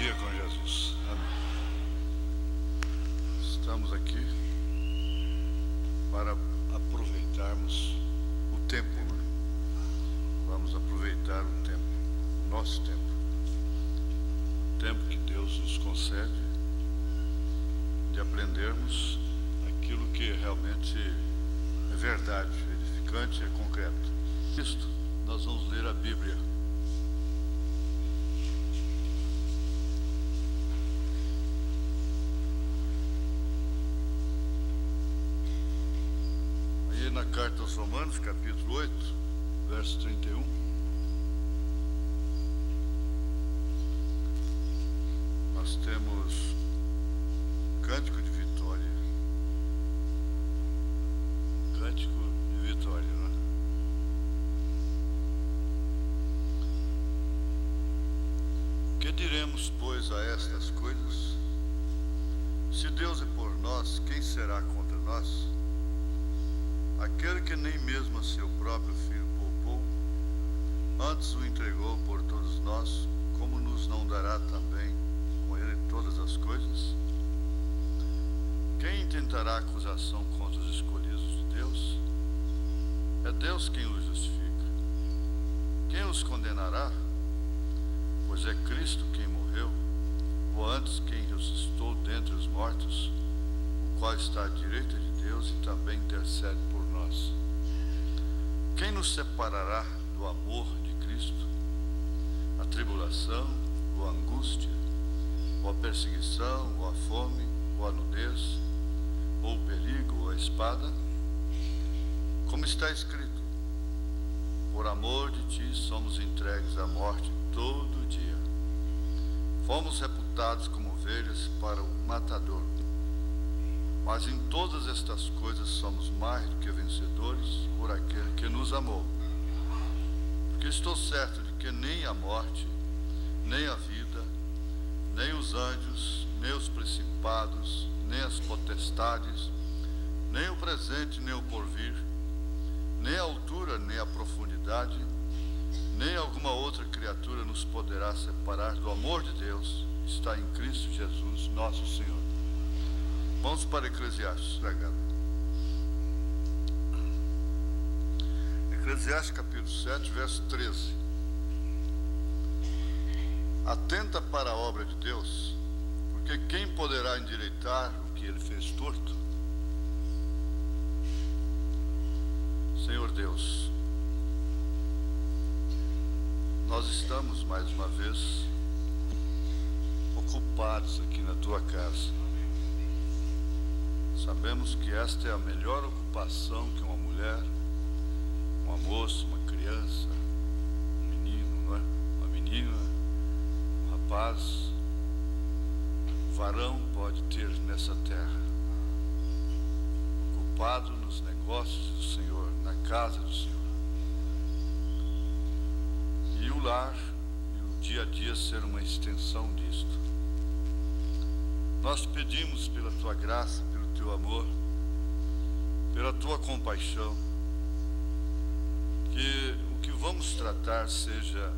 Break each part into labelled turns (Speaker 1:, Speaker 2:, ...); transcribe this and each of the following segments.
Speaker 1: dia com Jesus. Amém. Estamos aqui para aproveitarmos o tempo, né? Vamos aproveitar o tempo, o nosso tempo. O tempo que Deus nos concede de aprendermos aquilo que realmente é verdade, edificante, é concreto. Isto, nós vamos ler a Bíblia. Aí na carta aos Romanos, capítulo 8, verso 31. Nós temos cântico de vitória. Cântico de vitória, né? Que diremos, pois, a estas coisas? Se Deus é por nós, quem será contra nós? Aquele que nem mesmo a seu próprio Filho poupou, antes o entregou por todos nós, como nos não dará também com ele todas as coisas? Quem intentará acusação contra os escolhidos de Deus? É Deus quem os justifica. Quem os condenará? Pois é Cristo quem morreu, ou antes quem ressuscitou dentre os mortos, o qual está à direita de Deus e também intercede por nós. Quem nos separará do amor de Cristo? A tribulação, ou a angústia, ou a perseguição, ou a fome, ou a nudez, ou o perigo, ou a espada? Como está escrito: por amor de ti somos entregues à morte todo dia. Fomos reputados como ovelhas para o matador. Mas em todas estas coisas somos mais do que vencedores por aquele que nos amou. Porque estou certo de que nem a morte, nem a vida, nem os anjos, nem os principados, nem as potestades, nem o presente, nem o porvir, nem a altura, nem a profundidade, nem alguma outra criatura nos poderá separar do amor de Deus que está em Cristo Jesus, nosso Senhor. Vamos para Eclesiastes, estragado. Eclesiastes capítulo 7, verso 13. Atenta para a obra de Deus, porque quem poderá endireitar o que ele fez torto? Senhor Deus, nós estamos mais uma vez ocupados aqui na tua casa. Sabemos que esta é a melhor ocupação que uma mulher, uma moça, uma criança, um menino, não é? Uma menina, um rapaz, um varão pode ter nessa terra. Ocupado nos negócios do Senhor, na casa do Senhor. E o lar e o dia a dia ser uma extensão disto. Nós pedimos pela tua graça, pelo teu amor, pela tua compaixão, que o que vamos tratar seja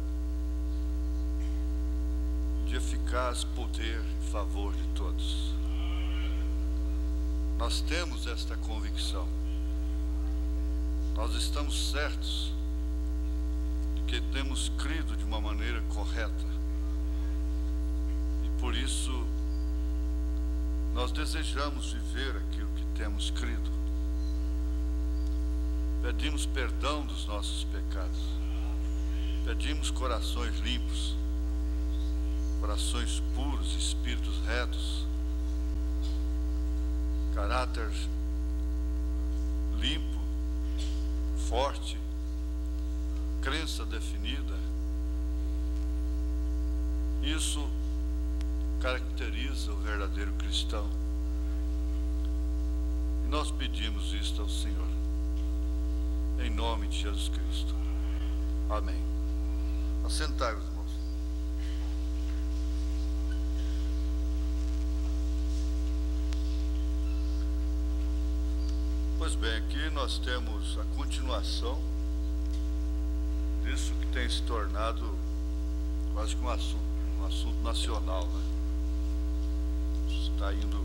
Speaker 1: de eficaz poder em favor de todos. Nós temos esta convicção. Nós estamos certos de que temos crido de uma maneira correta. E por isso nós desejamos viver aquilo que temos crido. Pedimos perdão dos nossos pecados. Pedimos corações limpos, corações puros, espíritos retos, caráter limpo, forte, crença definida. Isso caracteriza o verdadeiro cristão. E nós pedimos isto ao Senhor, em nome de Jesus Cristo. Amém. Assentai-vos, irmãos. Pois bem, aqui nós temos a continuação disso que tem se tornado quase que um assunto assunto nacional, né? Está indo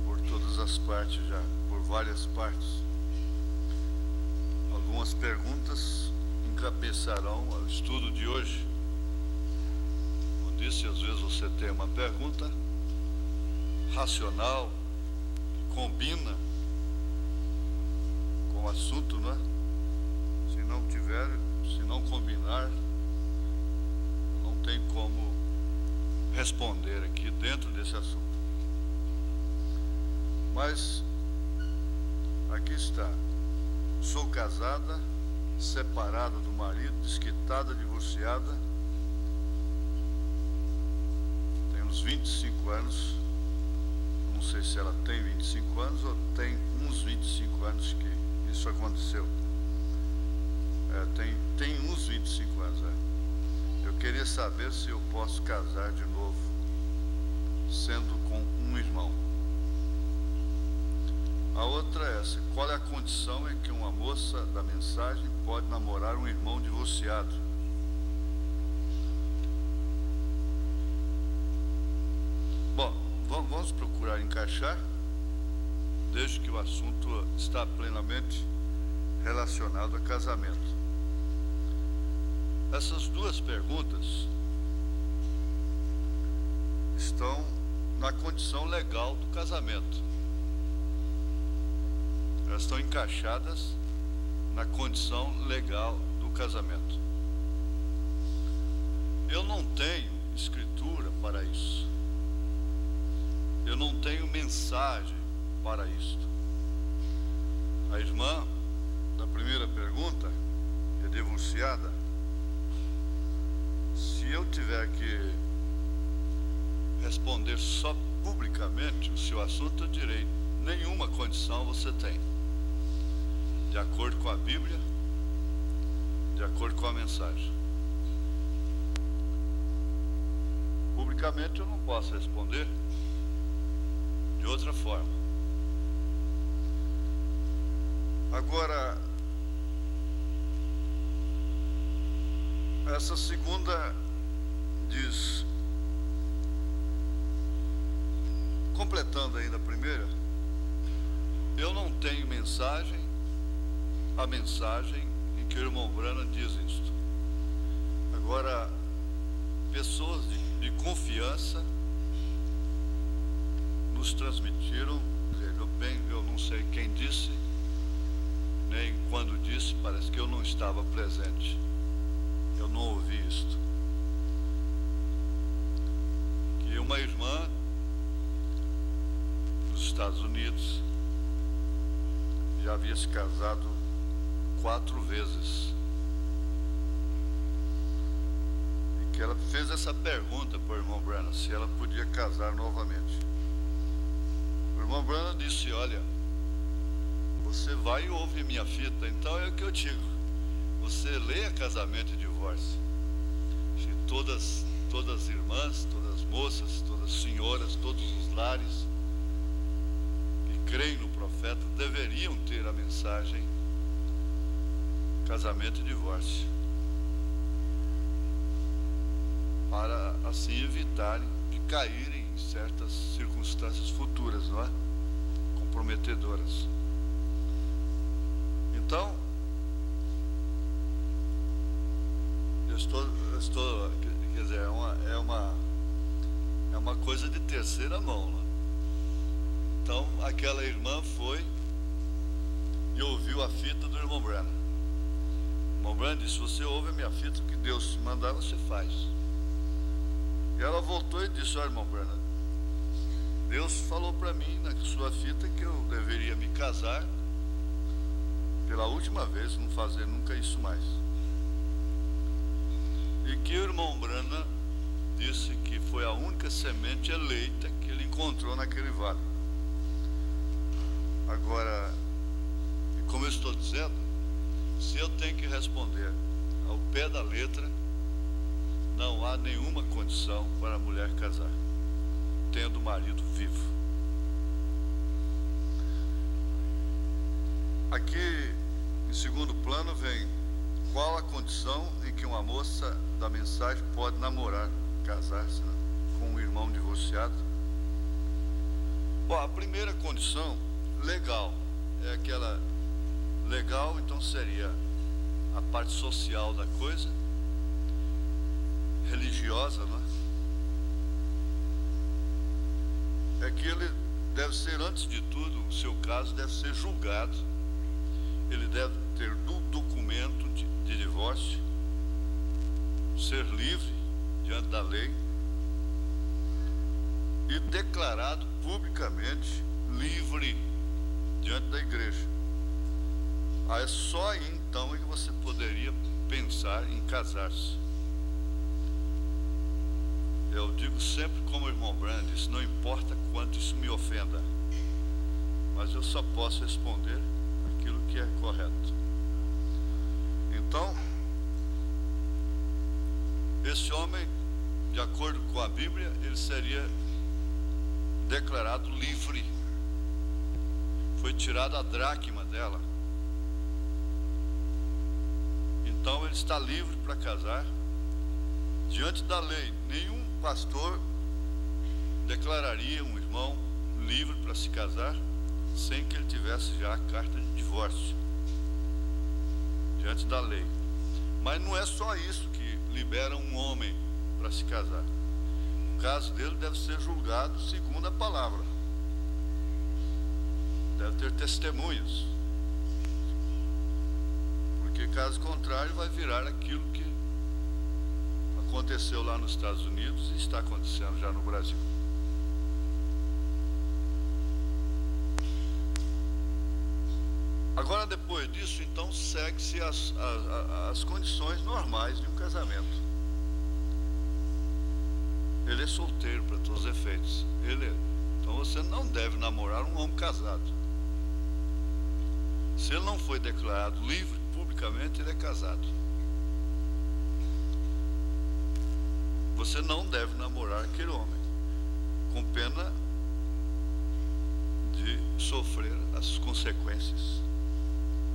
Speaker 1: por todas as partes já, por várias partes. Algumas perguntas encabeçarão o estudo de hoje. Como disse, às vezes você tem uma pergunta racional, que combina com o assunto, não é? Se não combinar, não tem como responder aqui dentro desse assunto. Mas aqui está: sou casada, separada do marido, desquitada, divorciada, tenho uns 25 anos, não sei se ela tem 25 anos ou tem uns 25 anos que isso aconteceu. Tem uns 25 anos, Eu queria saber se eu posso casar de novo, sendo com um irmão. A outra é essa: qual é a condição em que uma moça da mensagem pode namorar um irmão divorciado? Bom, vamos procurar encaixar, desde que o assunto está plenamente relacionado a casamento. Essas duas perguntas estão na condição legal do casamento. Elas estão encaixadas na condição legal do casamento. Eu não tenho escritura para isso. Eu não tenho mensagem para isto. A irmã da primeira pergunta, que é divorciada, se eu tiver que responder só publicamente o seu assunto, eu direi: nenhuma condição você tem, de acordo com a Bíblia, de acordo com a mensagem. Publicamente eu não posso responder de outra forma. Agora, essa segunda diz, completando ainda a primeira: eu não tenho mensagem, a mensagem em que o irmão Branham diz isto. Agora, pessoas de confiança nos transmitiram, eu não sei quem disse, nem quando disse, parece que eu não estava presente. Eu não ouvi isto. Que uma irmã dos Estados Unidos já havia se casado 4 vezes. E que ela fez essa pergunta para o irmão Branham, se ela podia casar novamente. O irmão Branham disse: olha, você vai e ouve minha fita, então é o que eu digo. Você leia Casamento e Divórcio. Todas as irmãs, todas as moças, todas as senhoras, todos os lares que creem no profeta deveriam ter a mensagem Casamento e Divórcio, para assim evitarem de caírem em certas circunstâncias futuras, não é? Comprometedoras. Então, eu estou, quer dizer, é uma coisa de terceira mão, né? Então, aquela irmã foi e ouviu a fita do irmão Branham. O irmão Branham disse: você ouve a minha fita, o que Deus te mandar, você faz. E ela voltou e disse: olha, irmão Branham, Deus falou para mim na sua fita que eu deveria me casar pela última vez, não fazer nunca isso mais. E que o irmão Branham disse que foi a única semente eleita que ele encontrou naquele vale. Agora, como eu estou dizendo, se eu tenho que responder ao pé da letra, não há nenhuma condição para a mulher casar, tendo o marido vivo. Aqui, em segundo plano, vem qual a condição em que uma moça da mensagem pode namorar, casar-se, né, com um irmão divorciado? Bom, a primeira condição, legal, é aquela legal, então seria a parte social da coisa, religiosa, não é? É que ele deve ser, antes de tudo, o seu caso deve ser julgado, ele deve ter documento de divórcio, ser livre diante da lei e declarado publicamente livre diante da igreja. Aí é só aí então é que você poderia pensar em casar-se. Eu digo sempre como o irmão Branham disse, não importa quanto isso me ofenda, mas eu só posso responder aquilo que é correto. Então, esse homem, de acordo com a Bíblia, ele seria declarado livre. Foi tirada a dracma dela. Então ele está livre para casar diante da lei. Nenhum pastor declararia um irmão livre para se casar sem que ele tivesse já a carta de divórcio diante da lei. Mas não é só isso que libera um homem para se casar. O caso dele deve ser julgado segundo a palavra. Deve ter testemunhas. Porque caso contrário vai virar aquilo que aconteceu lá nos Estados Unidos e está acontecendo já no Brasil. Agora, depois disso, então, segue-se as condições normais de um casamento. Ele é solteiro para todos os efeitos. Então você não deve namorar um homem casado. Se ele não foi declarado livre publicamente, ele é casado. Você não deve namorar aquele homem, com pena de sofrer as consequências.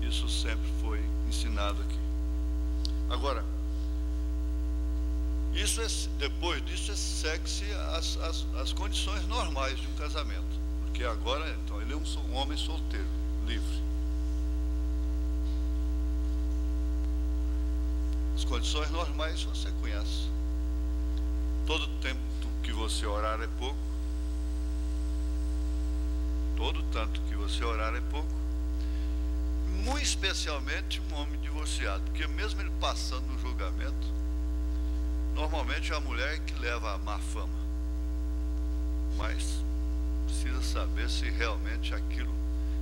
Speaker 1: Isso sempre foi ensinado aqui. Agora, depois disso segue-se as condições normais de um casamento. Porque agora, então, ele é um homem solteiro, livre. As condições normais você conhece. Todo tempo que você orar é pouco. Todo tanto que você orar é pouco. Muito especialmente um homem divorciado, porque mesmo ele passando no julgamento, normalmente é a mulher que leva a má fama. Mas precisa saber se realmente aquilo,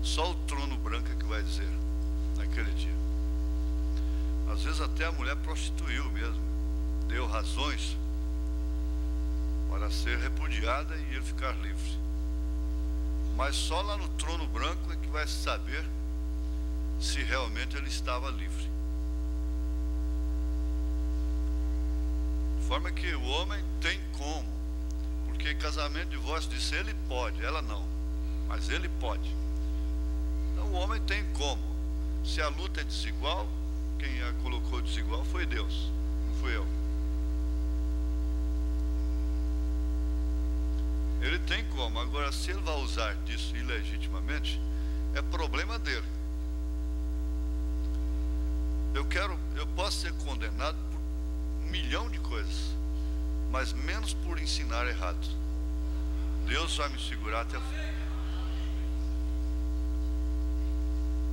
Speaker 1: só o trono branco é que vai dizer naquele dia. Às vezes até a mulher prostituiu mesmo, deu razões para ser repudiada e ele ficar livre. Mas só lá no trono branco é que vai saber se realmente ele estava livre. De forma que o homem tem como, porque casamento e divórcio disse ele pode, ela não, mas ele pode. Então o homem tem como. Se a luta é desigual, quem a colocou desigual foi Deus, não fui eu. Ele tem como. Agora, se ele vai usar disso ilegitimamente, é problema dele. Eu posso ser condenado por 1 milhão de coisas, mas menos por ensinar errado. Deus vai me segurar até o fim.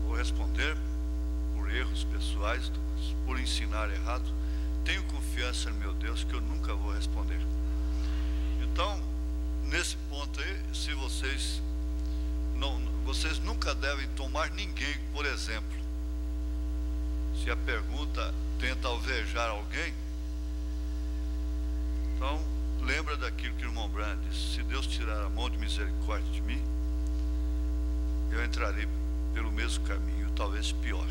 Speaker 1: Vou responder por erros pessoais, mas por ensinar errado, tenho confiança no meu Deus que eu nunca vou responder. Então, nesse ponto aí, se vocês nunca devem tomar ninguém, por exemplo. Se a pergunta tenta alvejar alguém, então lembra daquilo que o irmão Branham disse: se Deus tirar a mão de misericórdia de mim, eu entrarei pelo mesmo caminho, talvez pior.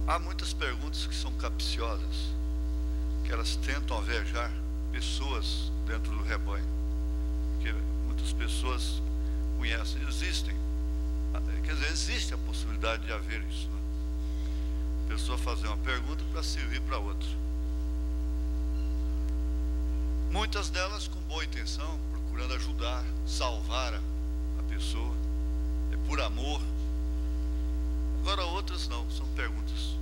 Speaker 1: Há muitas perguntas que são capciosas, que elas tentam alvejar pessoas dentro do rebanho, porque muitas pessoas conhecem, existe a possibilidade de haver isso, né? A pessoa fazer uma pergunta para servir para outra. Muitas delas com boa intenção, procurando ajudar, salvar a pessoa, é por amor. Agora outras não, são perguntas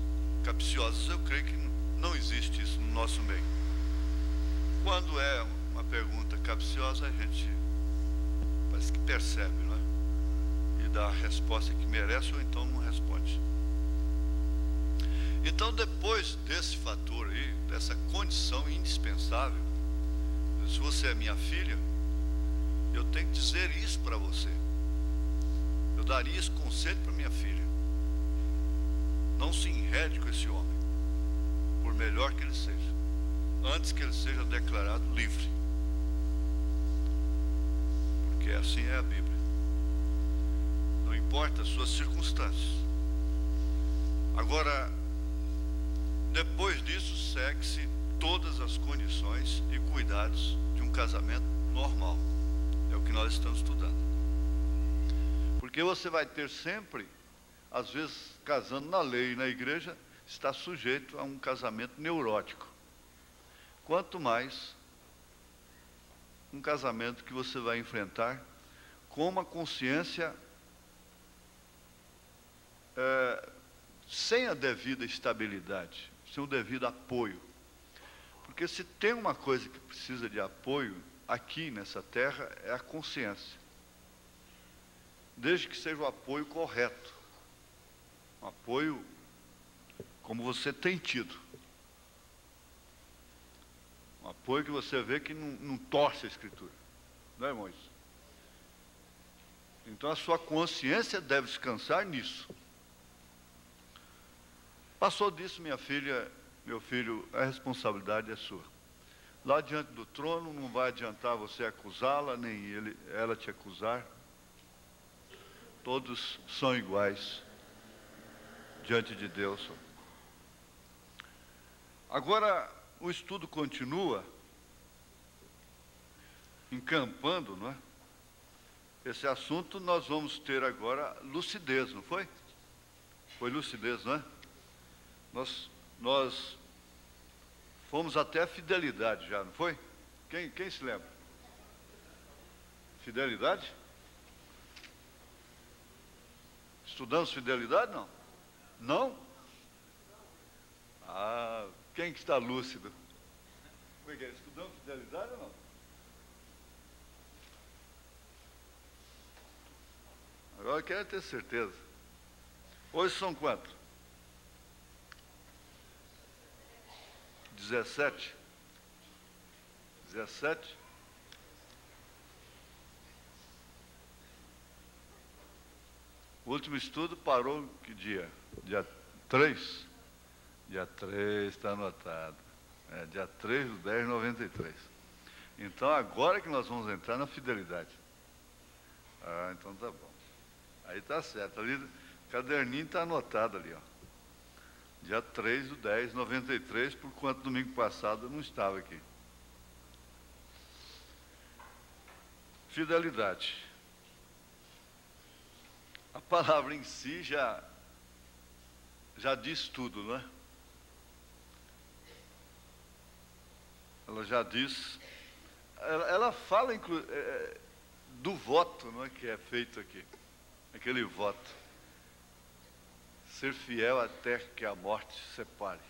Speaker 1: capciosas. Eu creio que não existe isso no nosso meio. Quando é uma pergunta capciosa, a gente parece que percebe, não é? E dá a resposta que merece ou então não responde. Então, depois desse fator aí, dessa condição indispensável, se você é minha filha, eu tenho que dizer isso para você. Eu daria esse conselho para minha filha. Não se enrede com esse homem, por melhor que ele seja, antes que ele seja declarado livre. Porque assim é a Bíblia. Não importa as suas circunstâncias. Agora, depois disso, segue-se todas as condições e cuidados de um casamento normal. É o que nós estamos estudando. Porque você vai ter sempre, às vezes, casando na lei e na igreja, está sujeito a um casamento neurótico. Quanto mais um casamento que você vai enfrentar com uma consciência sem a devida estabilidade, sem o devido apoio. Porque se tem uma coisa que precisa de apoio aqui nessa terra, é a consciência. Desde que seja o apoio correto. Um apoio como você tem tido. Um apoio que você vê que não torce a Escritura. Não é, irmãos? Então a sua consciência deve descansar nisso. Passou disso, minha filha, meu filho, a responsabilidade é sua. Lá diante do trono não vai adiantar você acusá-la, nem ela te acusar. Todos são iguais diante de Deus. Agora, o estudo continua encampando, não é? Esse assunto nós vamos ter agora lucidez, não foi? Foi lucidez, não é? Nós fomos até a fidelidade já, não foi? Quem se lembra? Fidelidade? Estudamos fidelidade, não? Não? Ah, quem que está lúcido? Como é que é? Estudamos fidelidade ou não? Agora eu quero ter certeza. Hoje são quantos? 17? 17? O último estudo parou que dia? Dia 3? Dia 3 está anotado. Dia 3 de 10 de 93. Então agora que nós vamos entrar na fidelidade. Ah, então tá bom. Aí tá certo. Ali o caderninho está anotado ali, ó. Dia 3 de 10 de 93, por quanto domingo passado eu não estava aqui. Fidelidade. A palavra em si já diz tudo, não é? Ela já diz, ela fala do voto, não é, que é feito aqui, aquele voto, ser fiel até que a morte se separe.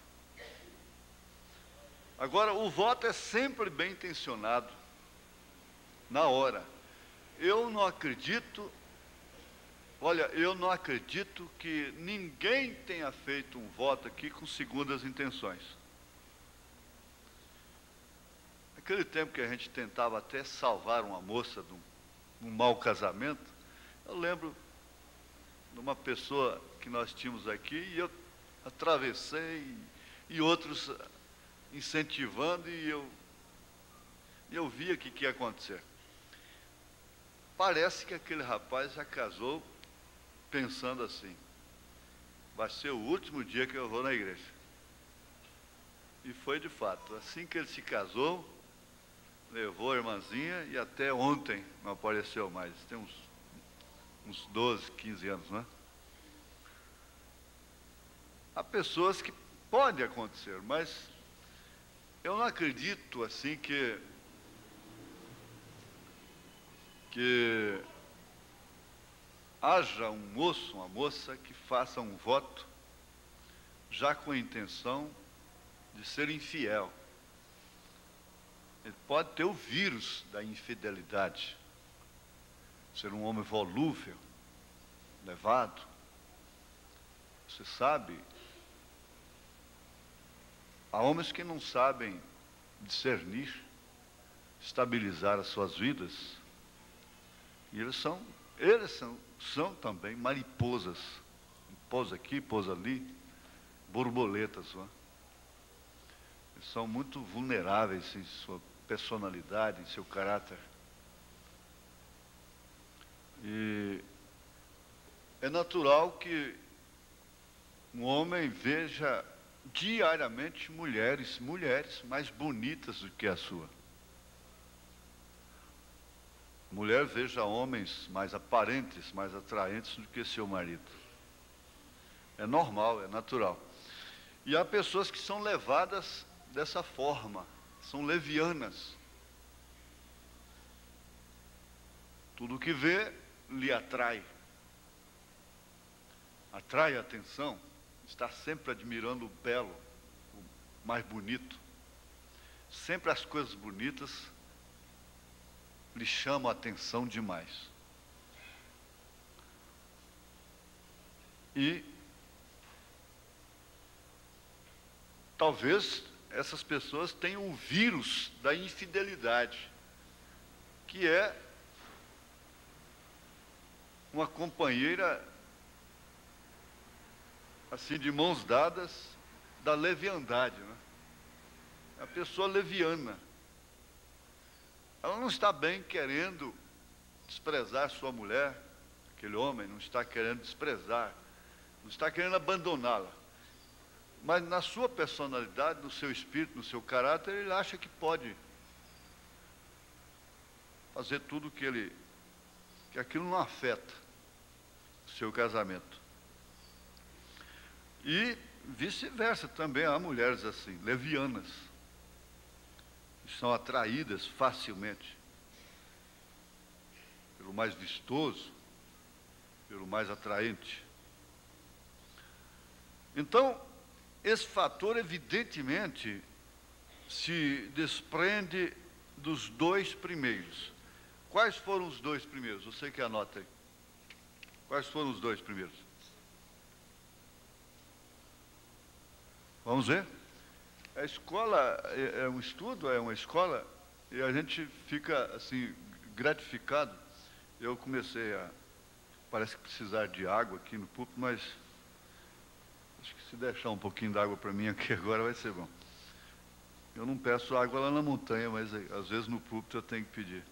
Speaker 1: Agora, o voto é sempre bem intencionado, na hora. Eu não acredito que ninguém tenha feito um voto aqui com segundas intenções. Naquele tempo que a gente tentava até salvar uma moça de um mau casamento, eu lembro de uma pessoa que nós tínhamos aqui, e eu atravessei, e outros incentivando, e eu via o que ia acontecer. Parece que aquele rapaz já casou pensando assim: vai ser o último dia que eu vou na igreja. E foi de fato. Assim que ele se casou, levou a irmãzinha, e até ontem não apareceu mais. Tem uns 12, 15 anos, não é? há pessoas que pode acontecer, mas eu não acredito assim que haja um moço, uma moça que faça um voto já com a intenção de ser infiel. Ele pode ter o vírus da infidelidade, ser um homem volúvel, levado. Você sabe, há homens que não sabem discernir, estabilizar as suas vidas, e eles são também mariposas, pousa aqui, pousa ali, borboletas, não é? Eles são muito vulneráveis em sua personalidade, em seu caráter. E é natural que um homem veja diariamente mulheres mais bonitas do que a sua. A mulher veja homens mais aparentes, mais atraentes do que seu marido. É normal, é natural. E há pessoas que são levadas dessa forma, são levianas. Tudo que vê lhe atrai. Atrai a atenção, está sempre admirando o belo, o mais bonito. Sempre as coisas bonitas lhe chamam a atenção demais. E talvez essas pessoas tenham o vírus da infidelidade, que é uma companheira assim de mãos dadas da leviandade, né? É a pessoa leviana. Ela não está bem querendo desprezar sua mulher, aquele homem não está querendo desprezar, não está querendo abandoná-la. Mas na sua personalidade, no seu espírito, no seu caráter, ele acha que pode fazer tudo que aquilo não afeta o seu casamento. E vice-versa também, há mulheres assim, levianas, que são atraídas facilmente pelo mais vistoso, pelo mais atraente. Então, esse fator, evidentemente, se desprende dos dois primeiros. Quais foram os dois primeiros? Você que anota aí. Quais foram os dois primeiros? Vamos ver? A escola é um estudo, é uma escola, e a gente fica, assim, gratificado. Eu comecei parece que precisar de água aqui no púlpito, mas acho que se deixar um pouquinho d'água para mim aqui agora vai ser bom. Eu não peço água lá na montanha, mas às vezes no púlpito eu tenho que pedir.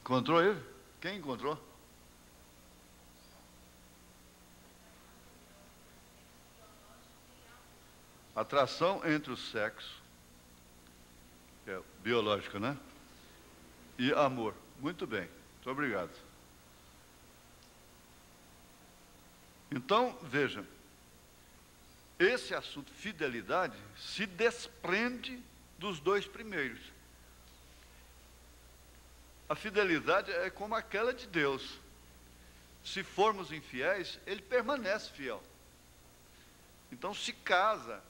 Speaker 1: Encontrou ele? Quem encontrou? Atração entre o sexo, que é biológica, né? E amor. Muito bem, muito obrigado. Então, veja, esse assunto, fidelidade, se desprende dos dois primeiros. A fidelidade é como aquela de Deus. Se formos infiéis, ele permanece fiel. Então se casa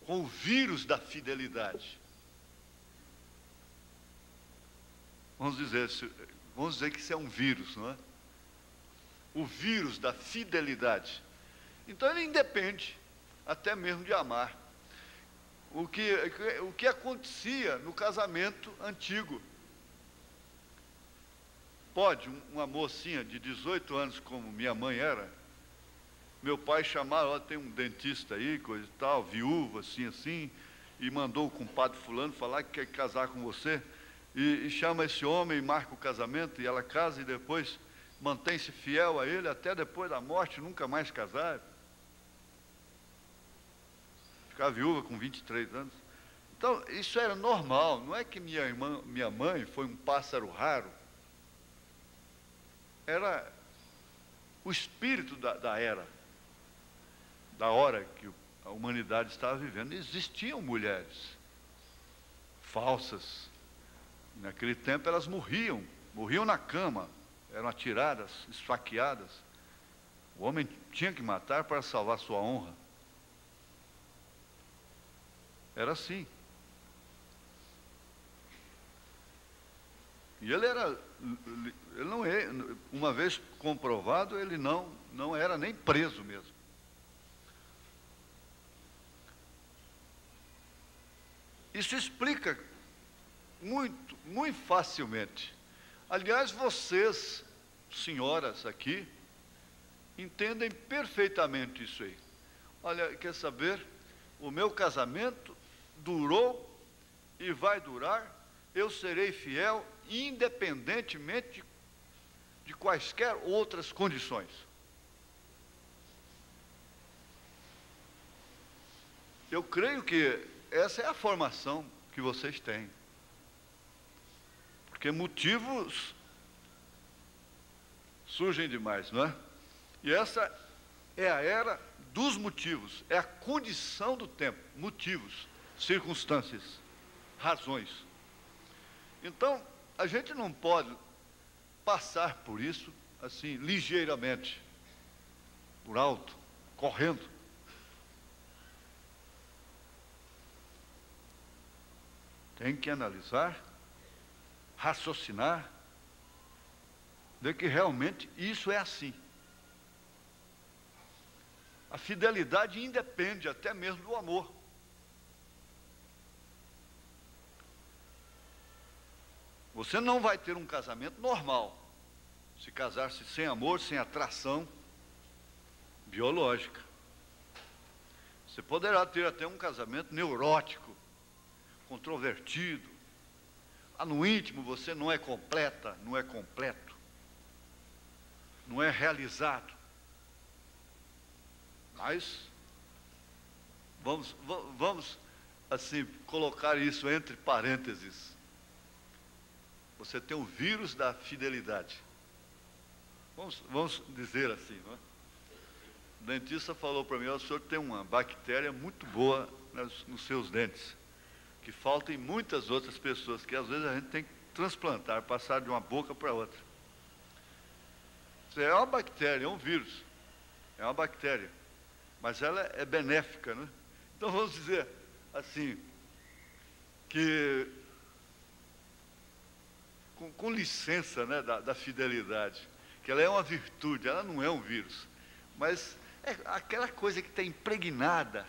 Speaker 1: com o vírus da fidelidade. Vamos dizer que isso é um vírus, não é? O vírus da fidelidade. Então ele independe até mesmo de amar. O que acontecia no casamento antigo. Pode uma mocinha de 18 anos, como minha mãe era, meu pai chamava, ó, tem um dentista aí, coisa e tal, viúva, assim, e mandou o compadre fulano falar que quer casar com você, e chama esse homem e marca o casamento, e ela casa e depois mantém-se fiel a ele até depois da morte, nunca mais casar. Ficar viúva com 23 anos. Então, isso era normal, não é que minha mãe foi um pássaro raro. era o espírito da era, da hora que a humanidade estava vivendo. Existiam mulheres falsas. Naquele tempo elas morriam na cama, eram atiradas, esfaqueadas. O homem tinha que matar para salvar sua honra. Era assim. E ele não é, uma vez comprovado, ele não era nem preso mesmo. Isso explica muito facilmente. Aliás, vocês, senhoras aqui, entendem perfeitamente isso aí. Olha, quer saber? O meu casamento durou e vai durar, eu serei fiel independentemente de quaisquer outras condições. Eu creio que essa é a formação que vocês têm. Porque motivos surgem demais, não é? E essa é a era dos motivos, é a condição do tempo, motivos, circunstâncias, razões. Então, a gente não pode passar por isso assim, ligeiramente, por alto, correndo. Tem que analisar, raciocinar, ver que realmente isso é assim. A fidelidade independe até mesmo do amor. Você não vai ter um casamento normal se casar-se sem amor, sem atração biológica. Você poderá ter até um casamento neurótico, controvertido. No íntimo você não é completa, não é completo, não é realizado. Mas vamos assim colocar isso entre parênteses. Você tem o vírus da fidelidade. Vamos dizer assim, não é? O dentista falou para mim: o senhor tem uma bactéria muito boa nos seus dentes, que falta em muitas outras pessoas, que às vezes a gente tem que transplantar, passar de uma boca para outra. Isso é uma bactéria, é um vírus, é uma bactéria, mas ela é benéfica, né? Então vamos dizer assim, que com licença, né, da fidelidade, que ela é uma virtude, ela não é um vírus, mas é aquela coisa que está impregnada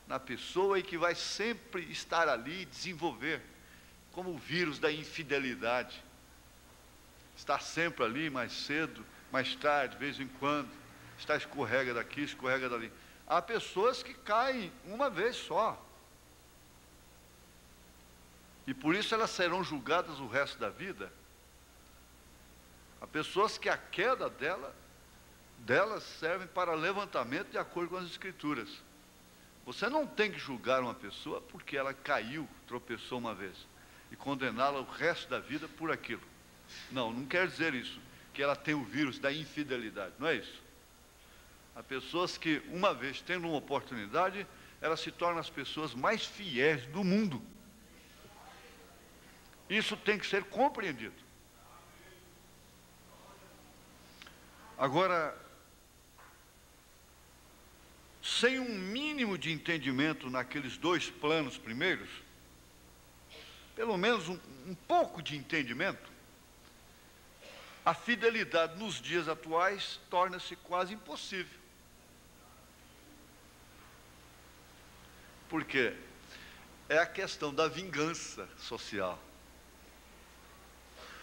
Speaker 1: na pessoa e que vai sempre estar ali, desenvolver, como o vírus da infidelidade. Está sempre ali, mais cedo, mais tarde, de vez em quando, está escorrega daqui, escorrega dali. Há pessoas que caem uma vez só, e por isso elas serão julgadas o resto da vida. Há pessoas que a queda delas servem para levantamento de acordo com as Escrituras. Você não tem que julgar uma pessoa porque ela caiu, tropeçou uma vez, e condená-la o resto da vida por aquilo. Não quer dizer isso, que ela tem o vírus da infidelidade, não é isso. Há pessoas que, uma vez tendo uma oportunidade, elas se tornam as pessoas mais fiéis do mundo. Isso tem que ser compreendido. Agora, sem um mínimo de entendimento naqueles dois planos primeiros, pelo menos um pouco de entendimento, a fidelidade nos dias atuais torna-se quase impossível. Por quê? É a questão da vingança social.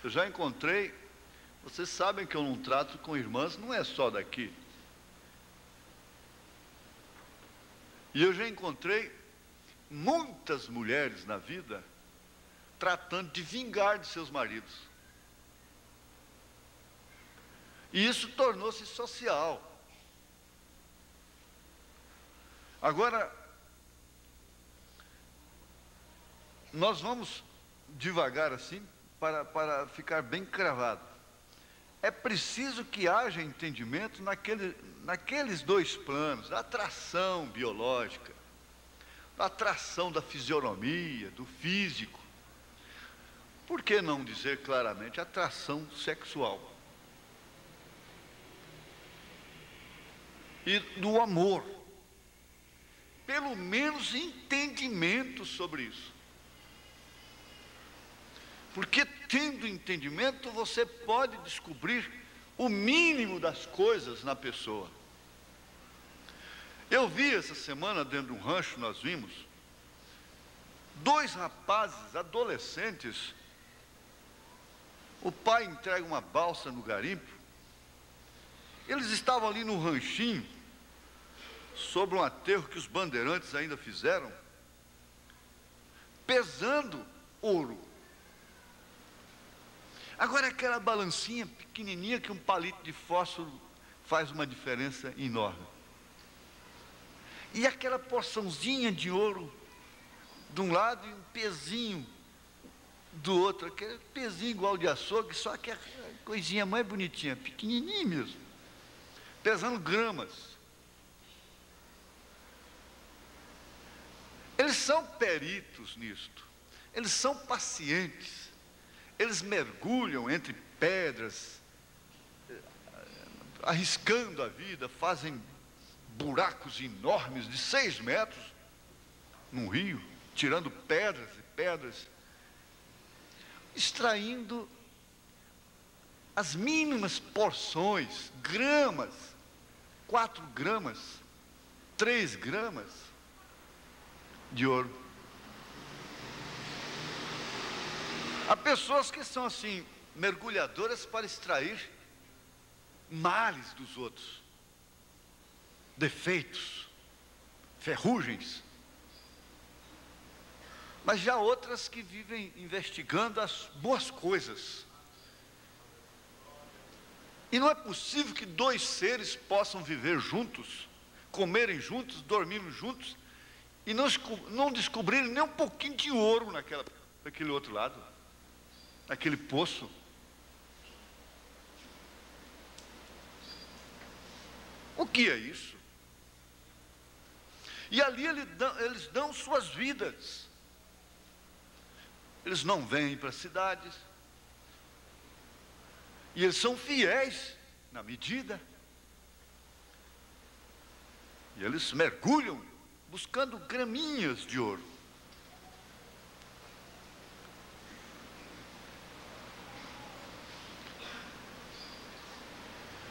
Speaker 1: Eu já encontrei, vocês sabem que eu não trato com irmãs, não é só daqui. E eu já encontrei muitas mulheres na vida tratando de vingar de seus maridos. E isso tornou-se social. Agora, nós vamos devagar assim, para ficar bem cravado. é preciso que haja entendimento naqueles dois planos, da atração biológica, da atração da fisionomia, do físico. Por que não dizer claramente atração sexual? E do amor. Pelo menos entendimento sobre isso. Porque tendo entendimento, você pode descobrir o mínimo das coisas na pessoa. Eu vi essa semana, dentro de um rancho, nós vimos, dois rapazes, adolescentes. O pai entrega uma balsa no garimpo. Eles estavam ali no ranchinho, sobre um aterro que os bandeirantes ainda fizeram, pesando ouro. Agora aquela balancinha pequenininha que um palito de fósforo faz uma diferença enorme. E aquela porçãozinha de ouro de um lado e um pezinho do outro, aquele pezinho igual de açougue, só que a coisinha mais bonitinha, pequenininha mesmo, pesando gramas. Eles são peritos nisto, eles são pacientes, eles mergulham entre pedras, arriscando a vida, fazem buracos enormes de 6 metros num rio, tirando pedras e pedras, extraindo as mínimas porções, gramas, 4 gramas, 3 gramas de ouro. Há pessoas que são assim, mergulhadoras para extrair males dos outros, defeitos, ferrugens. Mas já outras que vivem investigando as boas coisas. E não é possível que dois seres possam viver juntos, comerem juntos, dormirem juntos, e não descobrirem nem um pouquinho de ouro naquele outro lado, naquele poço. O que é isso? E ali eles dão suas vidas. Eles não vêm para as cidades. E eles são fiéis na medida. E eles mergulham buscando graminhas de ouro.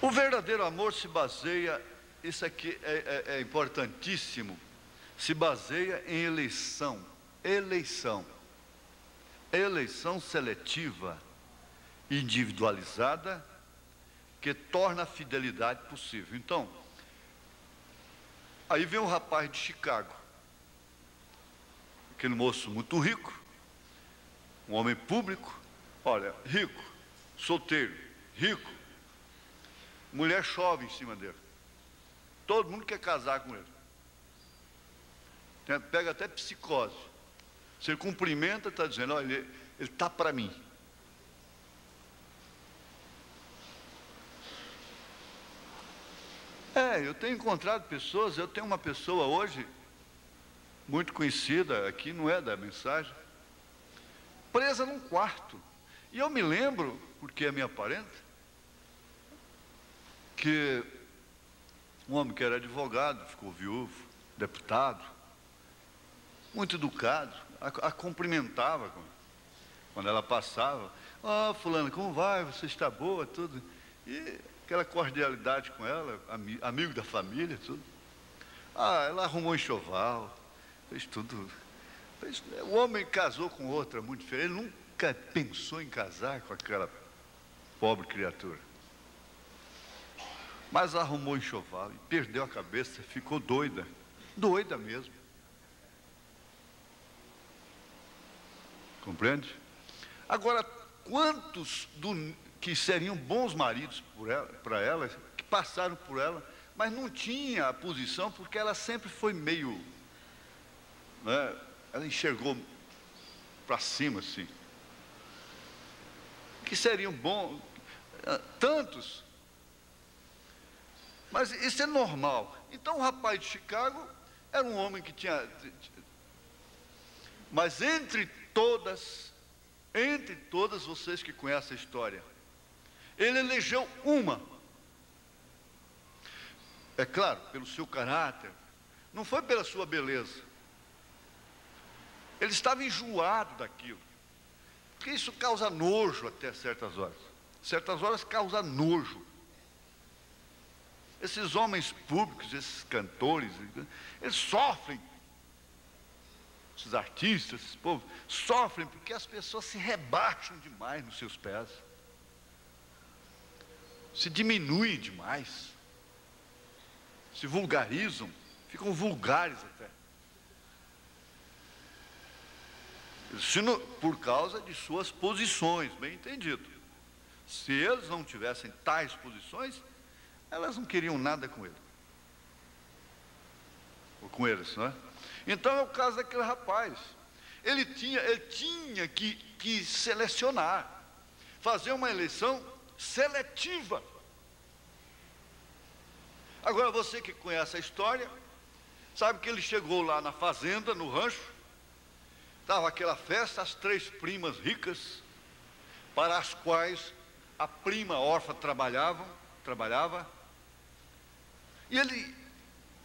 Speaker 1: O verdadeiro amor se baseia, isso aqui é importantíssimo, se baseia em eleição. Eleição seletiva, individualizada, que torna a fidelidade possível. Então, aí vem um rapaz de Chicago, aquele moço muito rico, um homem público, olha, rico, solteiro, rico, mulher chove em cima dele, todo mundo quer casar com ele, pega até psicose. Você cumprimenta, está dizendo, olha, ele está para mim. Eu tenho encontrado pessoas, eu tenho uma pessoa hoje, muito conhecida, aqui não é da mensagem, presa num quarto. E eu me lembro, porque é minha parente, que um homem que era advogado, ficou viúvo, deputado, muito educado, a cumprimentava quando ela passava. Fulano, como vai? Você está boa? Tudo. E aquela cordialidade com ela, amigo da família, tudo. Ela arrumou enxoval, fez tudo. O homem casou com outra muito diferente, ele nunca pensou em casar com aquela pobre criatura. Mas arrumou enxoval e perdeu a cabeça, ficou doida mesmo. Compreende? Agora, quantos que seriam bons maridos para ela, que passaram por ela, mas não tinha a posição, porque ela sempre foi meio, né, ela enxergou para cima assim, que seriam bons, tantos. Mas isso é normal. Então o rapaz de Chicago era um homem que tinha... Mas entre todas vocês que conhecem a história, ele elegeu uma. É claro, pelo seu caráter, não foi pela sua beleza. Ele estava enjoado daquilo, porque isso causa nojo até certas horas. Certas horas causa nojo. Esses homens públicos, esses cantores, eles sofrem. Esses artistas, esse povo, sofrem porque as pessoas se rebaixam demais nos seus pés. Se diminuem demais. Se vulgarizam, ficam vulgares até. Por causa de suas posições, bem entendido. Se eles não tivessem tais posições, elas não queriam nada com ele. Ou com eles, não é? Então é o caso daquele rapaz. Ele tinha que selecionar, fazer uma eleição seletiva. Agora você que conhece a história, sabe que ele chegou lá na fazenda, no rancho, estava aquela festa, as 3 primas ricas, para as quais a prima órfã trabalhava, e ele,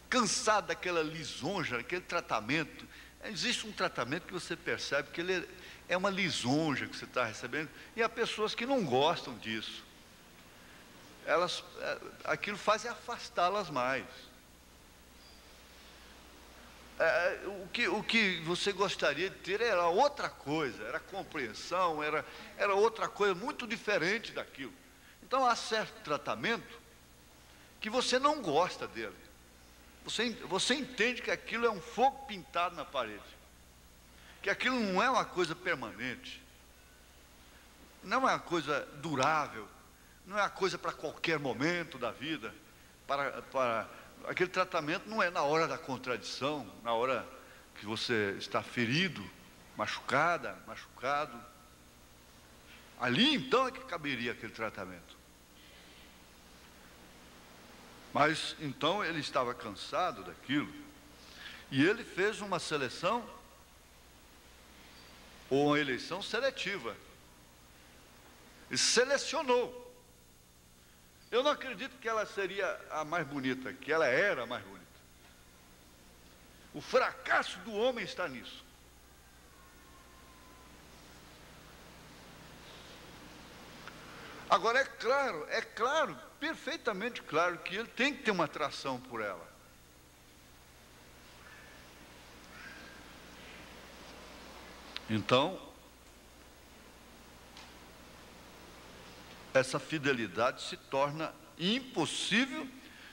Speaker 1: cansado daquela lisonja, daquele tratamento, existe um tratamento que você percebe que ele é uma lisonja que você está recebendo, e há pessoas que não gostam disso. Aquilo faz afastá-las mais. O que você gostaria de ter era outra coisa, era compreensão, era outra coisa muito diferente daquilo. Então há certo tratamento que você não gosta dele. Você entende que aquilo é um fogo pintado na parede, que aquilo não é uma coisa permanente, não é uma coisa durável, não é uma coisa para qualquer momento da vida. Aquele tratamento não é na hora da contradição, na hora que você está ferido, machucado. Ali então é que caberia aquele tratamento. Mas então ele estava cansado daquilo, e ele fez uma seleção, ou uma eleição seletiva. Ele selecionou. Eu não acredito que ela seria a mais bonita, que ela era a mais bonita. O fracasso do homem está nisso. Agora é claro, perfeitamente claro, que ele tem que ter uma atração por ela. Então, essa fidelidade se torna impossível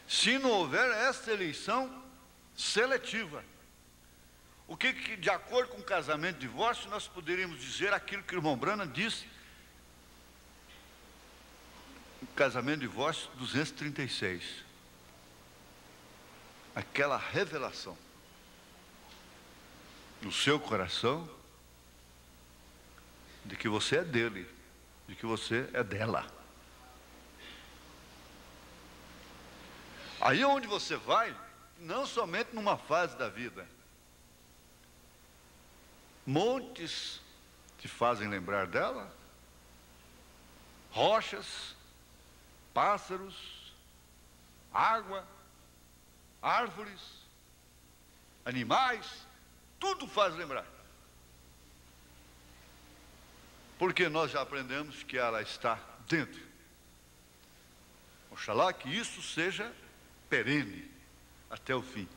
Speaker 1: se não houver essa eleição seletiva. O que de acordo com o casamento e divórcio, nós poderíamos dizer aquilo que o irmão Branham disse, casamento e divórcio 236. Aquela revelação no seu coração de que você é dele, de que você é dela. Aí é onde você vai, não somente numa fase da vida. Montes te fazem lembrar dela, rochas, pássaros, água, árvores, animais, tudo faz lembrar. Porque nós já aprendemos que ela está dentro. Oxalá que isso seja perene até o fim.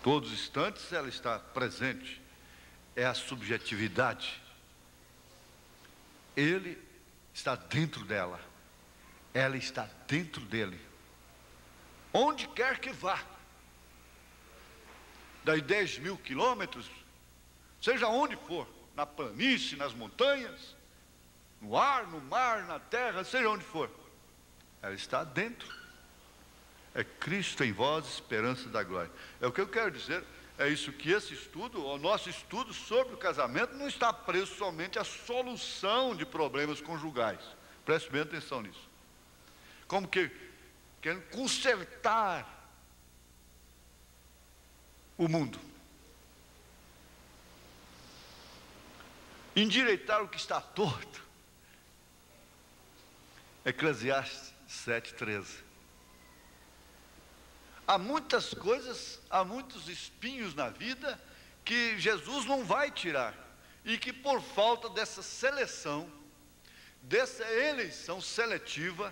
Speaker 1: Todos os instantes ela está presente. É a subjetividade. Ele está dentro dela. Ela está dentro dele. Onde quer que vá. Daí 10.000 quilômetros, seja onde for, na planície, nas montanhas, no ar, no mar, na terra, seja onde for, ela está dentro. É Cristo em vós, esperança da glória. É o que eu quero dizer, É isso que esse estudo, o nosso estudo sobre o casamento, não está preso somente à solução de problemas conjugais. Preste bem atenção nisso. Como que querendo consertar o mundo. Endireitar o que está torto. Eclesiastes 7:13. Há muitas coisas, há muitos espinhos na vida que Jesus não vai tirar. E que por falta dessa seleção, dessa eleição seletiva,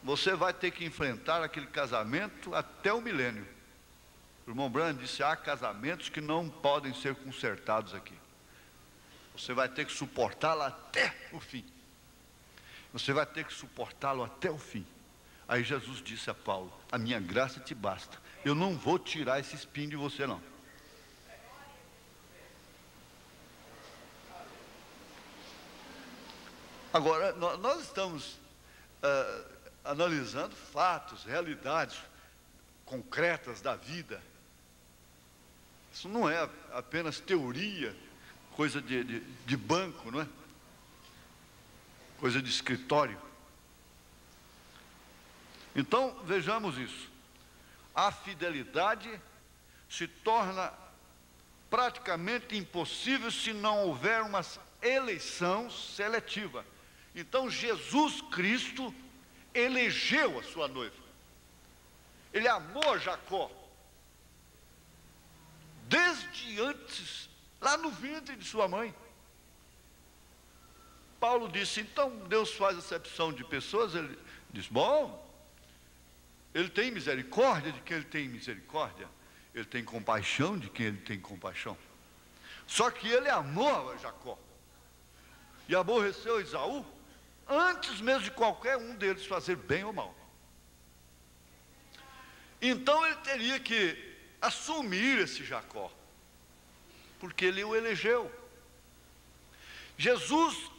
Speaker 1: você vai ter que enfrentar aquele casamento até o milênio. O irmão Branham disse, há casamentos que não podem ser consertados aqui. Você vai ter que suportá-lo até o fim. Você vai ter que suportá-lo até o fim. Aí Jesus disse a Paulo, a minha graça te basta. Eu não vou tirar esse espinho de você não. Agora, nós estamos analisando fatos, realidades concretas da vida. Isso não é apenas teoria, coisa de banco, não é? Coisa de escritório. Então, vejamos isso. A fidelidade se torna praticamente impossível se não houver uma eleição seletiva. Então, Jesus Cristo elegeu a sua noiva. Ele amou Jacó. Desde antes, lá no ventre de sua mãe. Paulo disse, então Deus faz acepção de pessoas. Ele diz, bom, Ele tem misericórdia de quem Ele tem misericórdia. Ele tem compaixão de quem Ele tem compaixão. Só que Ele amou a Jacó. E aborreceu Esaú antes mesmo de qualquer um deles fazer bem ou mal. Então Ele teria que assumir esse Jacó, porque Ele o elegeu. Jesus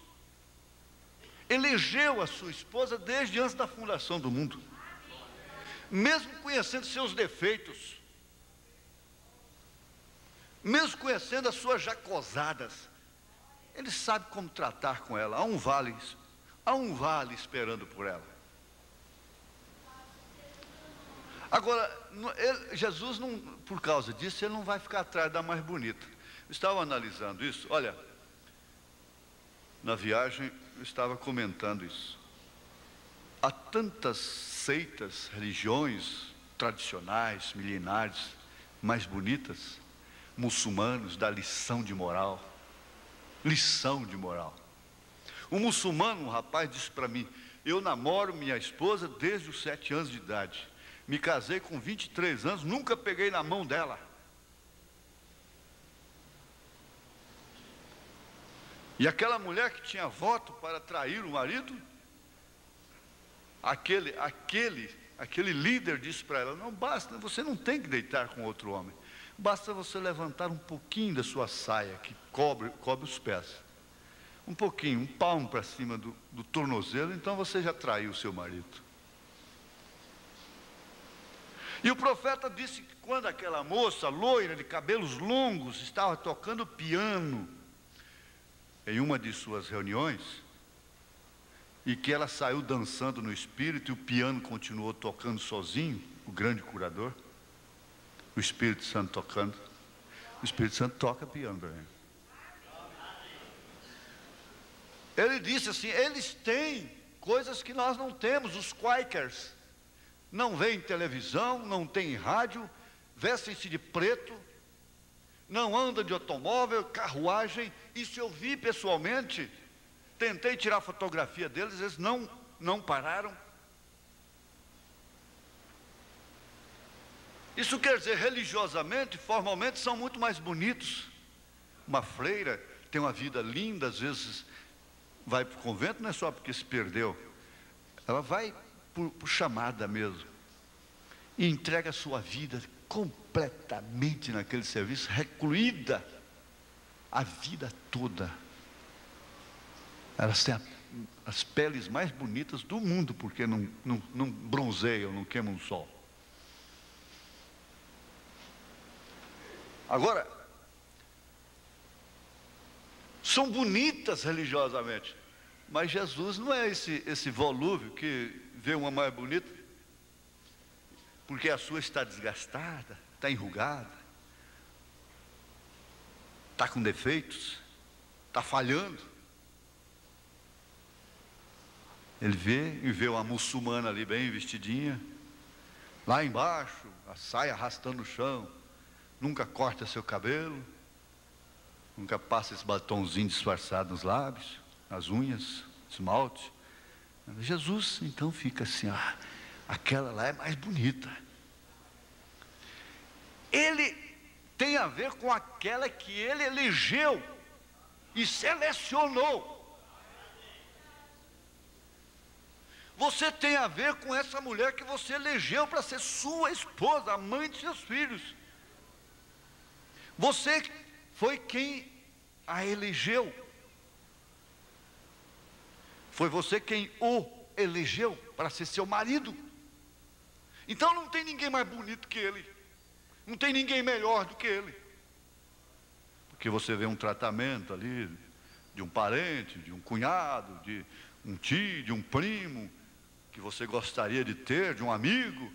Speaker 1: elegeu a sua esposa desde antes da fundação do mundo, mesmo conhecendo seus defeitos, mesmo conhecendo as suas jacosadas, Ele sabe como tratar com ela. Há um vale esperando por ela. Agora, Jesus, não, por causa disso, Ele não vai ficar atrás da mais bonita. Eu estava analisando isso, olha, na viagem eu estava comentando isso. Há tantas seitas, religiões tradicionais, milenares, mais bonitas, muçulmanos da lição de moral. Lição de moral. Um muçulmano, um rapaz, disse para mim, eu namoro minha esposa desde os 7 anos de idade. Me casei com 23 anos, nunca peguei na mão dela. E aquela mulher que tinha voto para trair o marido, aquele líder disse para ela, não basta, você não tem que deitar com outro homem. Basta você levantar um pouquinho da sua saia, que cobre os pés. Um pouquinho, um palmo para cima do tornozelo, então você já traiu o seu marido. E o profeta disse que quando aquela moça loira de cabelos longos estava tocando piano em uma de suas reuniões, e que ela saiu dançando no espírito e o piano continuou tocando sozinho, o grande curador, o Espírito Santo tocando. O Espírito Santo toca piano para mim. Ele disse assim, eles têm coisas que nós não temos, os Quakers. Não veem televisão, não tem rádio, vestem-se de preto, não andam de automóvel, carruagem. Isso eu vi pessoalmente, tentei tirar fotografia deles, eles não pararam. Isso quer dizer, religiosamente, formalmente, são muito mais bonitos. Uma freira tem uma vida linda, às vezes vai para o convento, não é só porque se perdeu, ela vai por chamada mesmo, e entrega a sua vida completamente naquele serviço, recluída a vida toda. Elas têm as peles mais bonitas do mundo, porque não bronzeiam, não queimam o sol.
Speaker 2: Agora, são bonitas religiosamente, mas Jesus não é esse volúvel que vê uma mais bonita, porque a sua está desgastada, está enrugada, está com defeitos, está falhando. Ele vê uma muçulmana ali bem vestidinha, lá embaixo, a saia arrastando o chão, nunca corta seu cabelo, nunca passa esse batonzinho disfarçado nos lábios, nas unhas, esmalte. Jesus então fica assim, aquela lá é mais bonita. Ele tem a ver com aquela que ele elegeu e selecionou. Você tem a ver com essa mulher que você elegeu para ser sua esposa, a mãe de seus filhos. Você foi quem a elegeu. Foi você quem o elegeu para ser seu marido. Então não tem ninguém mais bonito que ele. Não tem ninguém melhor do que ele. Porque você vê um tratamento ali de um parente, de um cunhado, de um tio, de um primo, que você gostaria de ter, de um amigo.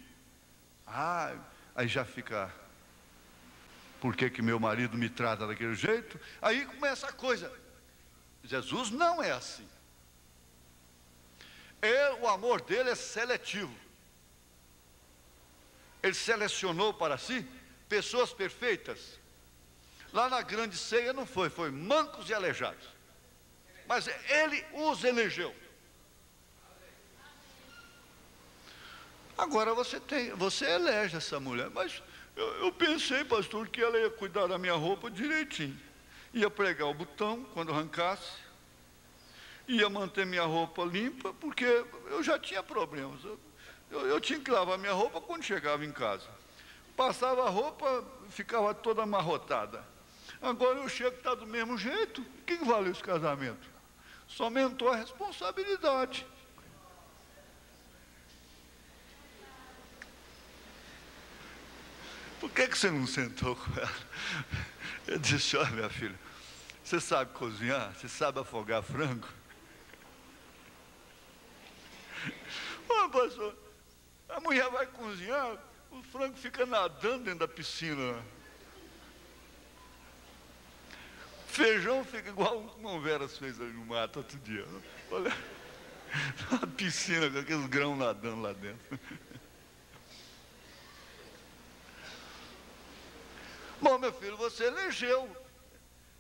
Speaker 2: Aí já fica, por que meu marido me trata daquele jeito? Aí começa a coisa. Jesus não é assim. O amor dele é seletivo. Ele selecionou para si pessoas perfeitas. Lá na grande ceia não foi mancos e aleijados, mas ele os elegeu. Agora você elege essa mulher, mas eu pensei, pastor, que ela ia cuidar da minha roupa direitinho, ia pregar o botão quando arrancasse, ia manter minha roupa limpa, porque eu já tinha problemas. Eu tinha que lavar minha roupa quando chegava em casa. Passava a roupa, ficava toda amarrotada. Agora eu chego e está do mesmo jeito. O que vale esse casamento? Só aumentou a responsabilidade. Por que você não sentou com ela? Eu disse, olha, minha filha, você sabe cozinhar? Você sabe afogar frango? Ô, pastor, a mulher vai cozinhar, o frango fica nadando dentro da piscina. Feijão fica igual o Mão Veras fez ali no mato outro dia. Olha, a piscina com aqueles grãos nadando lá dentro. Bom, meu filho, você elegeu.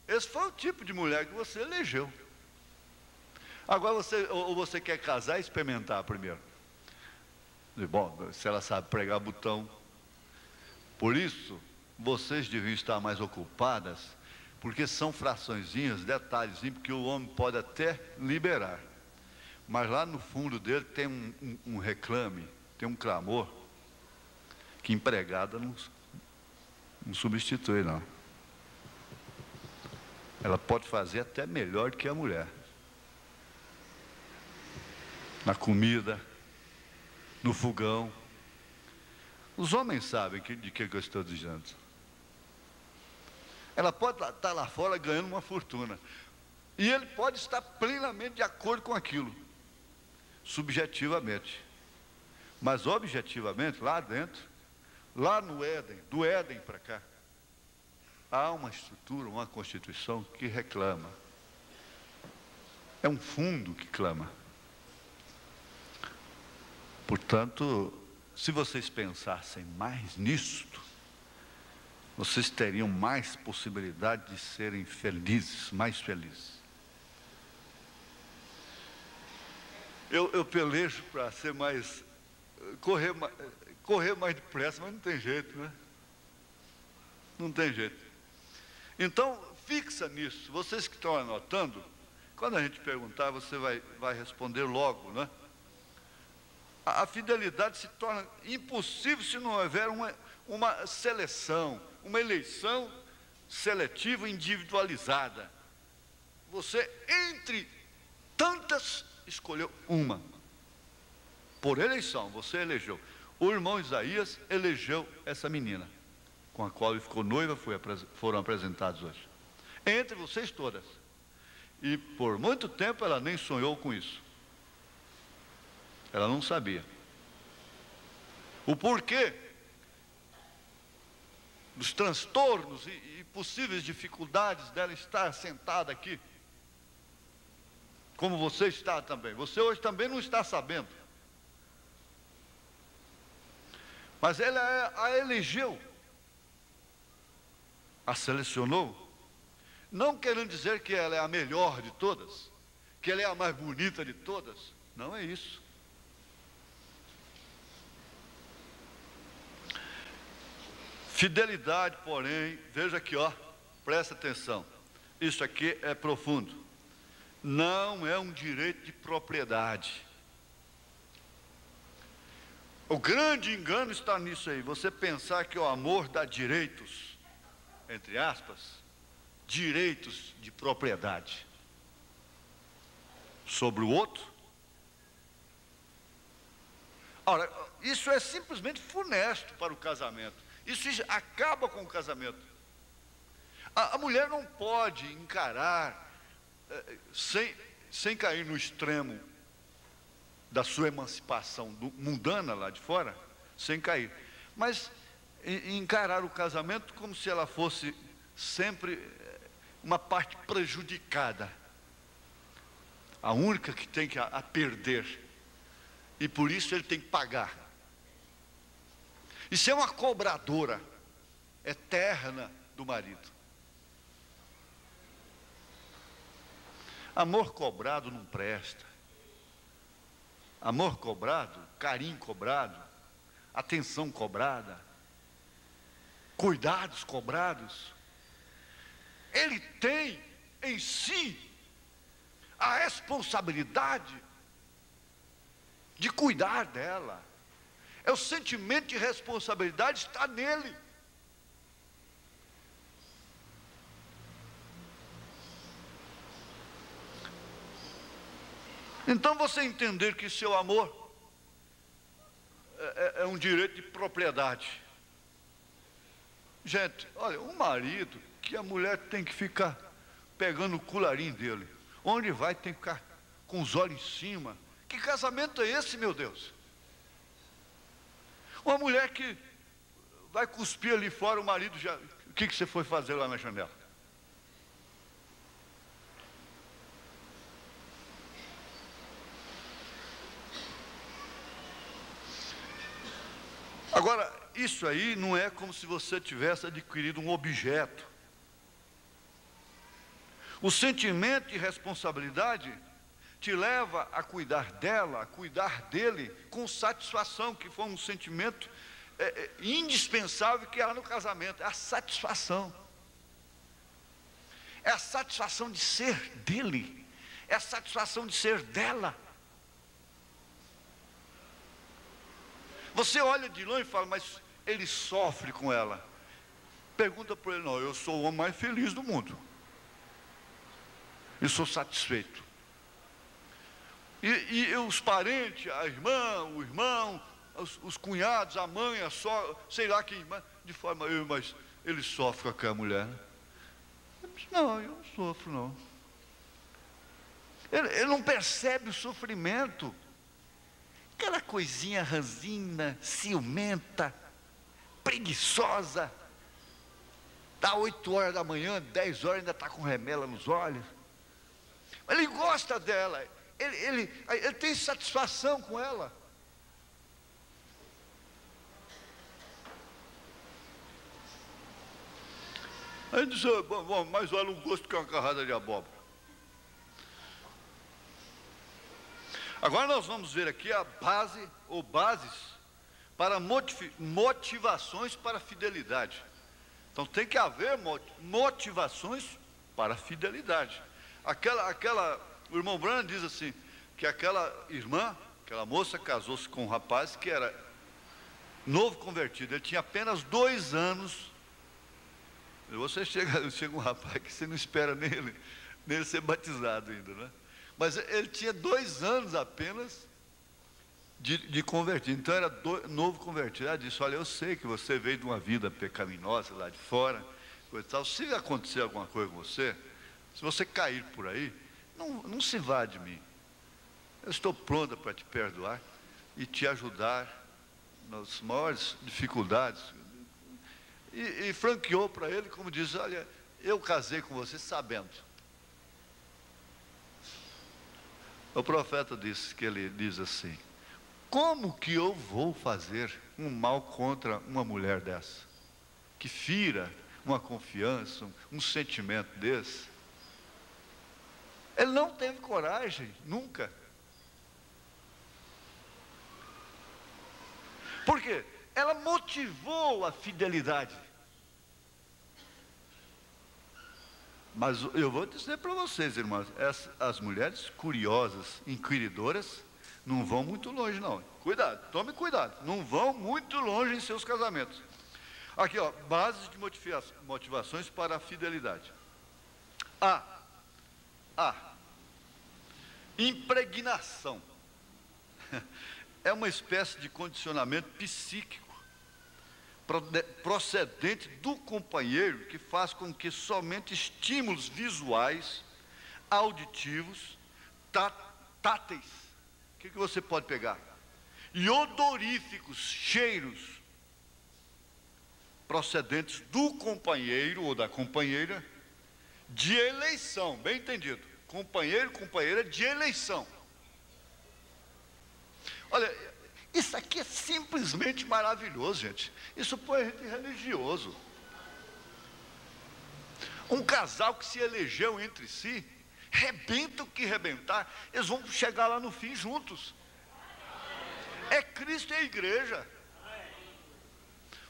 Speaker 2: Esse foi o tipo de mulher que você elegeu. Agora você quer casar e experimentar primeiro. Bom, se ela sabe pregar botão. Por isso, vocês deviam estar mais ocupadas, porque são fraçõezinhas, detalhezinhos, porque o homem pode até liberar. Mas lá no fundo dele tem um reclame, tem um clamor, que empregada não substitui, não. Ela pode fazer até melhor do que a mulher. Na comida, no fogão. Os homens sabem de que eu estou dizendo. Ela pode estar lá fora ganhando uma fortuna. E ele pode estar plenamente de acordo com aquilo. Subjetivamente. Mas objetivamente, lá dentro, lá no Éden, do Éden para cá, há uma estrutura, uma constituição que reclama. É um fundo que clama. Portanto, se vocês pensassem mais nisto, vocês teriam mais possibilidade de serem felizes, mais felizes. Eu pelejo para ser mais, correr mais depressa, mas não tem jeito, né? Não tem jeito. Então, fixa nisso. Vocês que estão anotando, quando a gente perguntar, você vai responder logo, né? A fidelidade se torna impossível se não houver uma seleção, uma eleição seletiva individualizada. Você, entre tantas, escolheu uma. Por eleição, você elegeu. O irmão Isaías elegeu essa menina. com a qual ele ficou noiva foram apresentados hoje. Entre vocês todas. E por muito tempo ela nem sonhou com isso. Ela não sabia. O porquê dos transtornos e possíveis dificuldades dela estar sentada aqui, como você está também. Você hoje também não está sabendo. Mas ela a elegeu, a selecionou, não querendo dizer que ela é a melhor de todas, que ela é a mais bonita de todas. Não é isso. Fidelidade, porém, veja aqui, ó, presta atenção, isso aqui é profundo, não é um direito de propriedade. O grande engano está nisso aí, você pensar que o amor dá direitos, entre aspas, direitos de propriedade sobre o outro. Ora, isso é simplesmente funesto para o casamento. Isso acaba com o casamento. A mulher não pode encarar, sem cair no extremo da sua emancipação mundana lá de fora, sem cair, mas encarar o casamento como se ela fosse sempre uma parte prejudicada, a única que tem a perder, e por isso ele tem que pagar. Isso é uma cobradora eterna do marido. Amor cobrado não presta. Amor cobrado, carinho cobrado, atenção cobrada, cuidados cobrados. Ele tem em si a responsabilidade de cuidar dela. É o sentimento de responsabilidade está nele. Então você entender que seu amor é um direito de propriedade. Gente, olha, um marido que a mulher tem que ficar pegando o colarinho dele, onde vai tem que ficar com os olhos em cima. Que casamento é esse, meu Deus? Uma mulher que vai cuspir ali fora, o marido já... O que você foi fazer lá na janela? Agora, isso aí não é como se você tivesse adquirido um objeto. O sentimento de responsabilidade te leva a cuidar dela, a cuidar dele com satisfação, que foi um sentimento indispensável que há no casamento, é a satisfação. É a satisfação de ser dele, é a satisfação de ser dela. Você olha de longe e fala, mas ele sofre com ela. Pergunta para ele, não, eu sou o homem mais feliz do mundo. Eu sou satisfeito. E os parentes, a irmã, o irmão, os cunhados, a mãe, a sogra, sei lá quem, de forma, mas ele sofre com aquela mulher. Não, eu não sofro não. Ele não percebe o sofrimento. Aquela coisinha ranzina, ciumenta, preguiçosa. Dá 8 horas da manhã, 10 horas, ainda está com remela nos olhos. Ele gosta dela. Ele tem satisfação com ela. Aí diz, bom, mas olha o gosto que é uma carrada de abóbora. Agora nós vamos ver aqui a base, ou bases, para motivações para a fidelidade. Então tem que haver motivações para a fidelidade. O irmão Branham diz assim, que aquela irmã, aquela moça casou-se com um rapaz que era novo convertido, ele tinha apenas 2 anos. Você chega um rapaz que você não espera nele ser batizado ainda, né? Mas ele tinha 2 anos apenas de convertido. Então era novo convertido. Ela disse: olha, eu sei que você veio de uma vida pecaminosa lá de fora, coisa e tal. Se acontecer alguma coisa com você, se você cair por aí, não se vá de mim. Eu estou pronta para te perdoar e te ajudar nas maiores dificuldades. E franqueou para ele, como diz: olha, eu casei com você sabendo. O profeta disse que ele diz assim: como que eu vou fazer um mal contra uma mulher dessa? Que fira uma confiança, um sentimento desse. Ele não teve coragem, nunca. Por quê? Ela motivou a fidelidade. Mas eu vou dizer para vocês, irmãos, as mulheres curiosas, inquiridoras, não vão muito longe, não. Cuidado, tome cuidado. Não vão muito longe em seus casamentos. Aqui, ó, bases de motivações para a fidelidade. A. Impregnação. É uma espécie de condicionamento psíquico procedente do companheiro, que faz com que somente estímulos visuais, auditivos, táteis, o que você pode pegar? E odoríficos, cheiros, procedentes do companheiro ou da companheira, de eleição, bem entendido, companheiro, companheira de eleição. Olha, isso aqui é simplesmente maravilhoso, gente. Isso põe a gente religioso. Um casal que se elegeu entre si, rebenta o que rebentar, eles vão chegar lá no fim juntos. É Cristo e a igreja.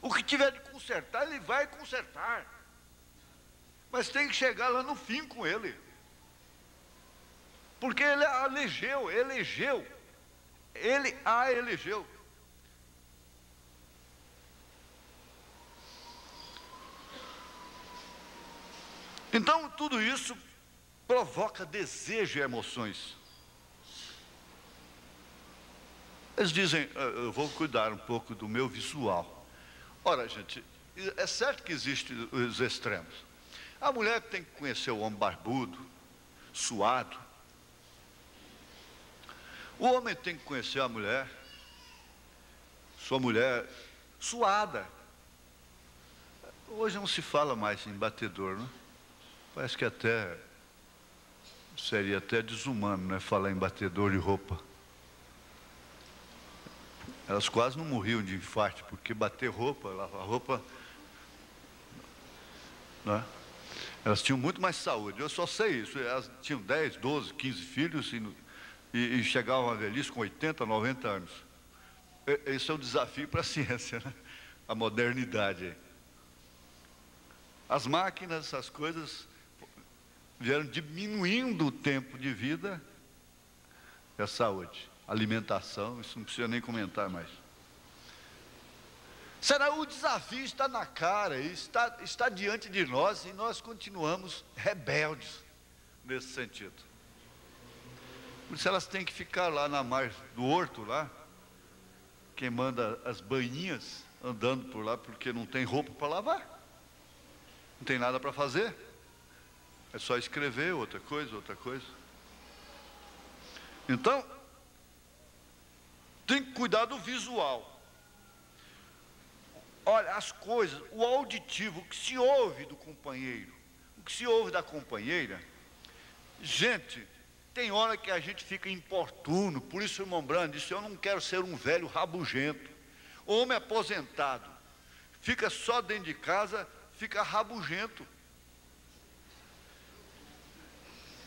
Speaker 2: O que tiver de consertar, ele vai consertar. Mas tem que chegar lá no fim com ele. Porque ele a elegeu. Ele a elegeu. Então, tudo isso provoca desejo e emoções. Eles dizem: eu vou cuidar um pouco do meu visual. Ora, gente, é certo que existem os extremos. A mulher tem que conhecer o homem barbudo, suado. O homem tem que conhecer a mulher, sua mulher suada. Hoje não se fala mais em batedor, não? Parece que seria até desumano, né, falar em batedor de roupa. Elas quase não morriam de infarto, porque bater roupa, lavar roupa, né? Elas tinham muito mais saúde. Eu só sei isso. Elas tinham 10, 12, 15 filhos e chegavam à velhice com 80, 90 anos. Esse é um desafio para a ciência, né? A modernidade. As máquinas, as coisas vieram diminuindo o tempo de vida e a saúde. Alimentação, isso não precisa nem comentar mais. Será o desafio está na cara, está diante de nós, e nós continuamos rebeldes nesse sentido. Por isso elas têm que ficar lá na margem do horto, lá, queimando as banhinhas, andando por lá, porque não tem roupa para lavar, não tem nada para fazer, é só escrever outra coisa. Então, tem que cuidar do visual. Olha, as coisas, o auditivo, o que se ouve do companheiro, o que se ouve da companheira. Gente, tem hora que a gente fica importuno. Por isso o irmão Brando disse: eu não quero ser um velho rabugento. Homem aposentado, fica só dentro de casa, fica rabugento.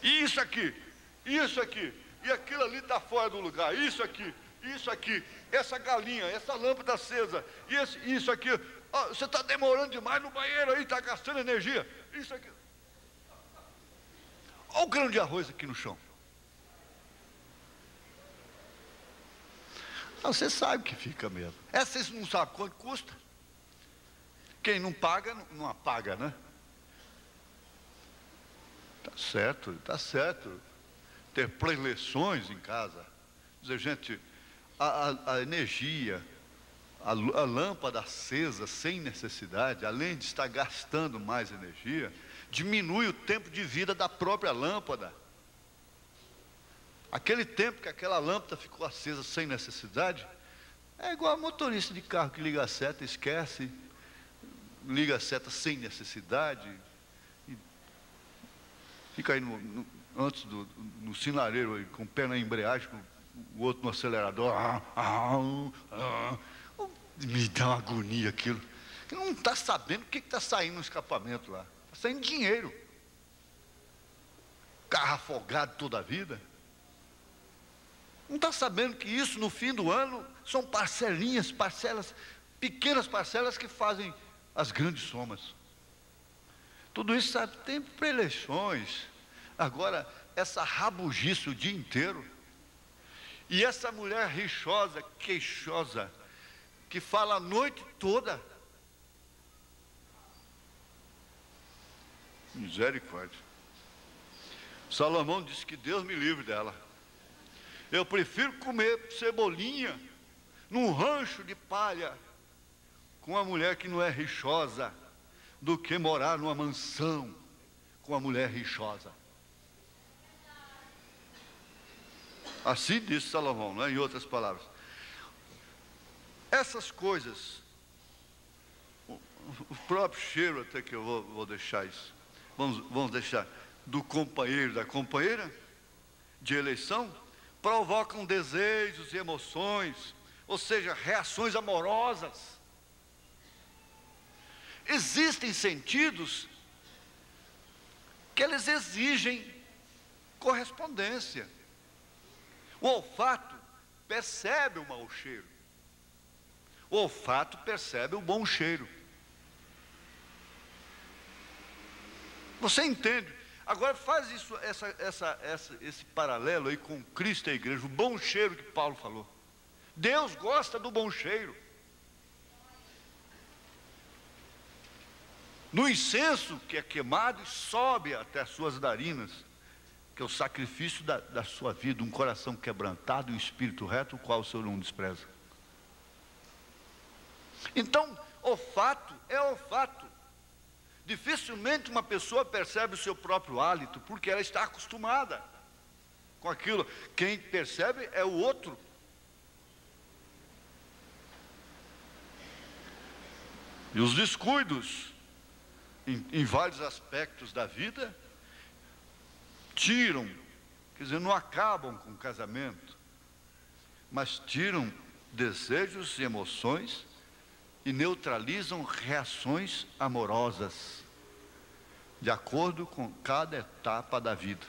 Speaker 2: E isso aqui, e aquilo ali está fora do lugar, isso aqui, essa galinha, essa lâmpada acesa, isso aqui, oh, você está demorando demais no banheiro aí, está gastando energia, isso aqui. Olha o grão de arroz aqui no chão. Você sabe que fica mesmo. Vocês não sabem quanto custa. Quem não paga, não apaga, né? Tá certo. Ter preleções em casa. Dizer, gente, a energia, a lâmpada acesa sem necessidade, além de estar gastando mais energia, diminui o tempo de vida da própria lâmpada. Aquele tempo que aquela lâmpada ficou acesa sem necessidade, é igual a motorista de carro que liga a seta, esquece, liga a seta sem necessidade, e fica aí antes no sinareiro, aí, com o pé na embreagem, com o outro no acelerador. Me dá uma agonia aquilo. Que não está sabendo o que está saindo no escapamento lá. Está saindo dinheiro. Carro afogado toda a vida. Não está sabendo que isso no fim do ano são parcelinhas, parcelas, pequenas parcelas que fazem as grandes somas. Tudo isso sabe, tem pré-eleições. Agora, essa rabugice o dia inteiro. E essa mulher rixosa, queixosa, que fala a noite toda. Misericórdia. Salomão disse que Deus me livre dela. Eu prefiro comer cebolinha num rancho de palha com uma mulher que não é rixosa, do que morar numa mansão com uma mulher rixosa. Assim disse Salomão, não é? Em outras palavras. Essas coisas, o próprio cheiro, até que eu vou deixar isso, vamos deixar, do companheiro, da companheira, de eleição, provocam desejos e emoções, ou seja, reações amorosas. Existem sentidos que eles exigem correspondência. O olfato percebe o mau cheiro. O olfato percebe o bom cheiro. Você entende? Agora faz isso, esse paralelo aí com Cristo e a igreja, o bom cheiro que Paulo falou. Deus gosta do bom cheiro. No incenso que é queimado e sobe até as suas narinas, que é o sacrifício da sua vida, um coração quebrantado e um espírito reto, o qual o Senhor não despreza. Então, olfato é olfato. Dificilmente uma pessoa percebe o seu próprio hálito, porque ela está acostumada com aquilo. Quem percebe é o outro. E os descuidos, em vários aspectos da vida, tiram, quer dizer, não acabam com o casamento, mas tiram desejos e emoções e neutralizam reações amorosas, de acordo com cada etapa da vida.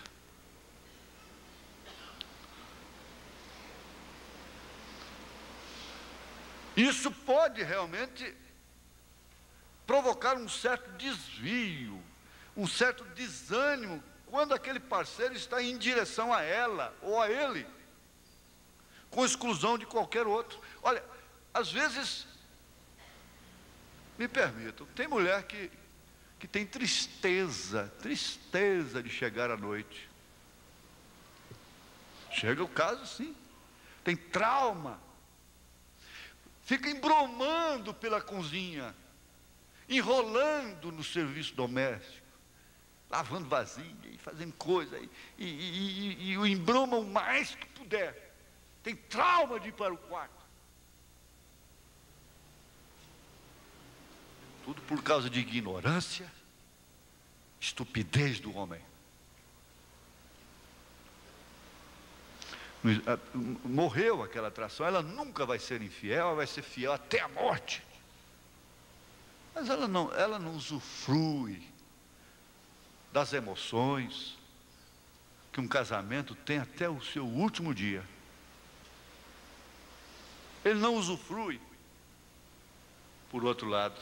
Speaker 2: Isso pode realmente provocar um certo desvio, um certo desânimo, quando aquele parceiro está em direção a ela ou a ele, com exclusão de qualquer outro. Olha, às vezes, me permitam, tem mulher que tem tristeza de chegar à noite. Chega o caso, sim. Tem trauma. Fica embromando pela cozinha, enrolando no serviço doméstico, lavando vasilha e fazendo coisa, e o embroma o mais que puder. Tem trauma de ir para o quarto. Tudo por causa de ignorância, estupidez do homem. Morreu aquela atração, ela nunca vai ser infiel, ela vai ser fiel até a morte. Mas ela não usufrui das emoções que um casamento tem até o seu último dia. Ele não usufrui. Por outro lado,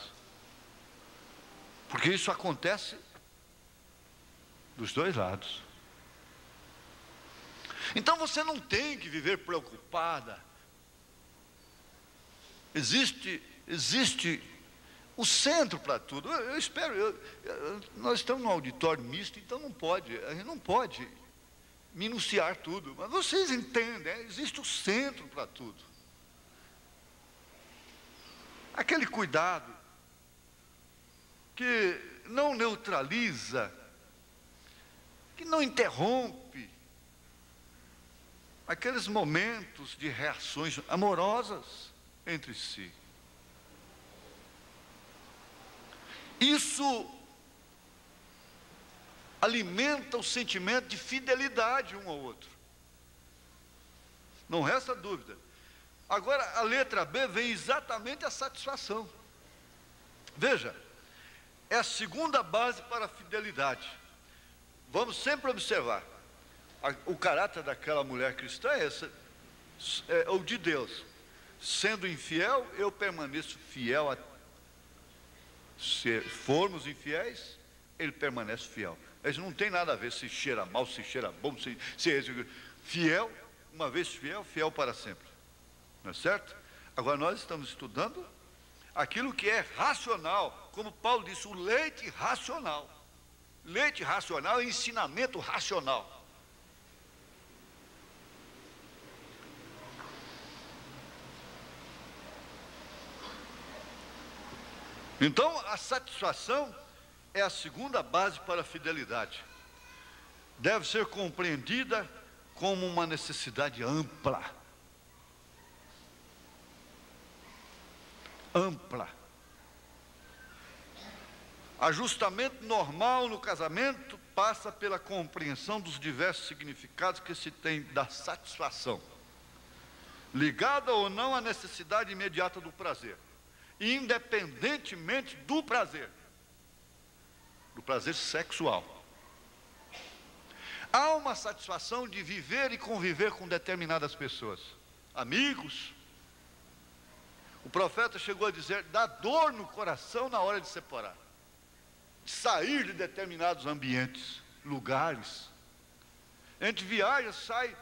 Speaker 2: porque isso acontece dos dois lados. Então você não tem que viver preocupada. Existe o centro para tudo. Eu espero, nós estamos num auditório misto, então a gente não pode minuciar tudo. Mas vocês entendem, existe o centro para tudo. aquele cuidado que não neutraliza, que não interrompe aqueles momentos de reações amorosas entre si. Isso alimenta o sentimento de fidelidade um ao outro. Não resta dúvida. Agora, a letra B vem exatamente a satisfação. Veja, é a segunda base para a fidelidade. Vamos sempre observar. O caráter daquela mulher cristã é esse, é o de Deus. Sendo infiel, eu permaneço fiel a... Se formos infiéis, ele permanece fiel. Isso não tem nada a ver se cheira mal, se cheira bom, se fiel, uma vez fiel, fiel para sempre. Não é certo? Agora nós estamos estudando aquilo que é racional, como Paulo disse, o leite racional. Leite racional é ensinamento racional. Então, a satisfação é a segunda base para a fidelidade. Deve ser compreendida como uma necessidade ampla. Ampla. Ajustamento normal no casamento passa pela compreensão dos diversos significados que se tem da satisfação, ligada ou não à necessidade imediata do prazer, independentemente do prazer sexual. Há uma satisfação de viver e conviver com determinadas pessoas, amigos. O profeta chegou a dizer, dá dor no coração na hora de separar, de sair de determinados ambientes, lugares. A gente viaja, sai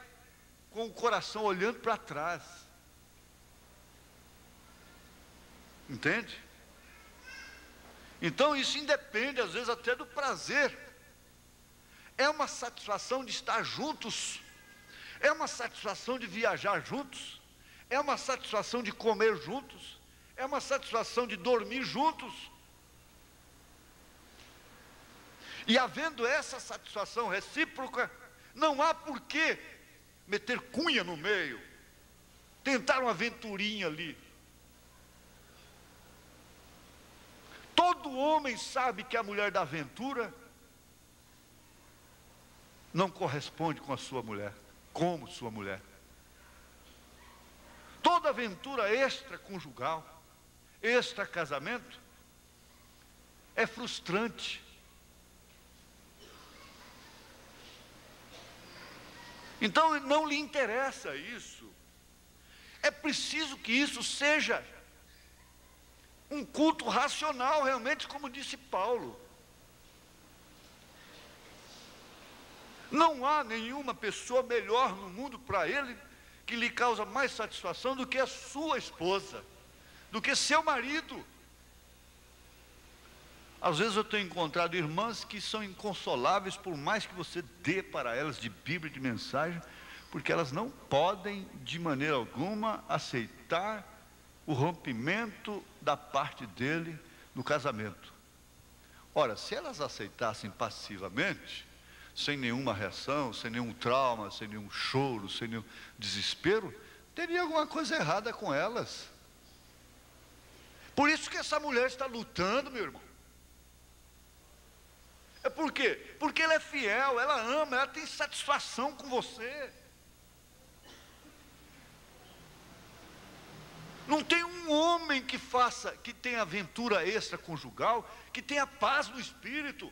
Speaker 2: com o coração olhando para trás. Entende? Então isso independe às vezes até do prazer. É uma satisfação de estar juntos, é uma satisfação de viajar juntos, é uma satisfação de comer juntos, é uma satisfação de dormir juntos. E havendo essa satisfação recíproca, não há por que meter cunha no meio, tentar uma aventurinha ali. Todo homem sabe que a mulher da aventura não corresponde com a sua mulher, como sua mulher. Toda aventura extraconjugal, extracasamento, é frustrante. Então não lhe interessa isso. É preciso que isso seja um culto racional, realmente, como disse Paulo. Não há nenhuma pessoa melhor no mundo para ele que lhe causa mais satisfação do que a sua esposa, do que seu marido. Às vezes eu tenho encontrado irmãs que são inconsoláveis, por mais que você dê para elas de Bíblia, de mensagem, porque elas não podem de maneira alguma aceitar o rompimento da parte dele no casamento. Ora, se elas aceitassem passivamente, sem nenhuma reação, sem nenhum trauma, sem nenhum choro, sem nenhum desespero, teria alguma coisa errada com elas. Por isso que essa mulher está lutando, meu irmão. É por quê? Porque ela é fiel, ela ama, ela tem satisfação com você. Não tem um homem que faça, que tenha aventura extraconjugal, que tenha paz no espírito,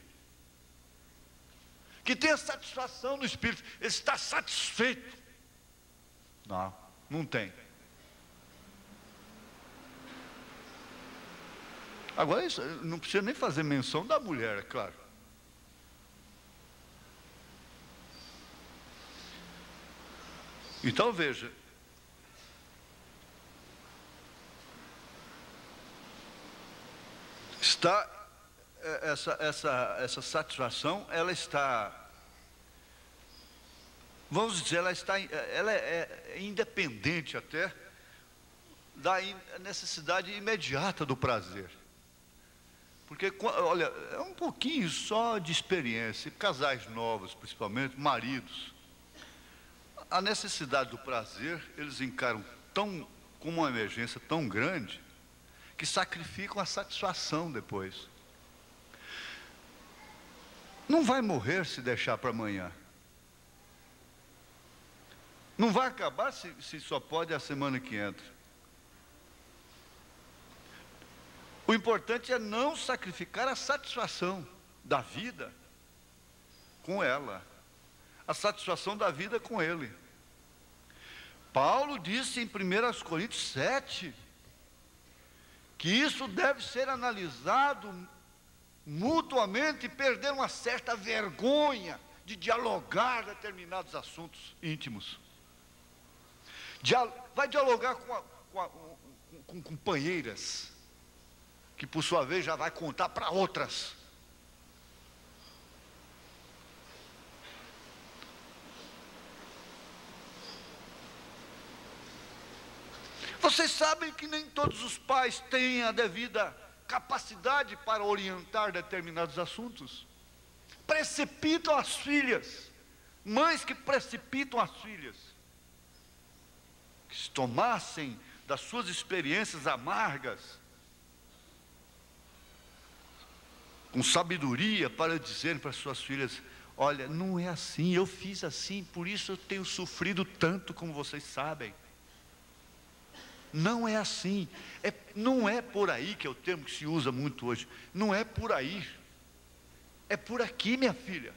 Speaker 2: que tenha satisfação no espírito. Ele está satisfeito. Não, não tem. Agora, isso não precisa nem fazer menção da mulher, é claro. Então veja, essa satisfação, ela está, vamos dizer, ela é independente até da necessidade imediata do prazer. Porque, olha, é um pouquinho só de experiência, casais novos, principalmente, maridos. A necessidade do prazer, eles encaram como uma emergência tão grande, que sacrificam a satisfação depois. Não vai morrer se deixar para amanhã. Não vai acabar se só pode a semana que entra. O importante é não sacrificar a satisfação da vida com ela, a satisfação da vida com ele. Paulo disse em 1 Coríntios 7, que isso deve ser analisado mutuamente e perder uma certa vergonha de dialogar determinados assuntos íntimos. Vai dialogar com companheiras, que por sua vez já vai contar para outras. Vocês sabem que nem todos os pais têm a devida capacidade para orientar determinados assuntos. Precipitam as filhas, mães que precipitam as filhas, que se tomassem das suas experiências amargas, com sabedoria, para dizerem para suas filhas: olha, não é assim, eu fiz assim, por isso eu tenho sofrido tanto, como vocês sabem. Não é assim, não é por aí, que é o termo que se usa muito hoje, não é por aí, é por aqui, minha filha.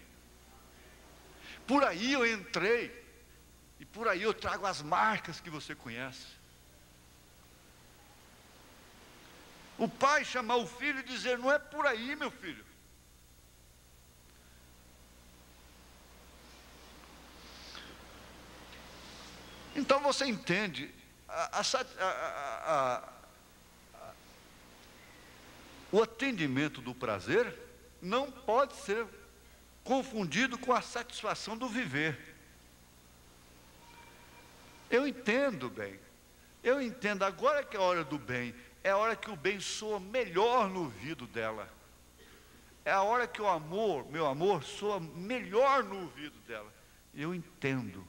Speaker 2: Por aí eu entrei, e por aí eu trago as marcas que você conhece. O pai chamar o filho e dizer: não é por aí, meu filho. Então você entende, o atendimento do prazer não pode ser confundido com a satisfação do viver. Eu entendo bem, eu entendo, agora que é a hora do bem, é a hora que o bem soa melhor no ouvido dela, é a hora que o amor, meu amor, soa melhor no ouvido dela. Eu entendo.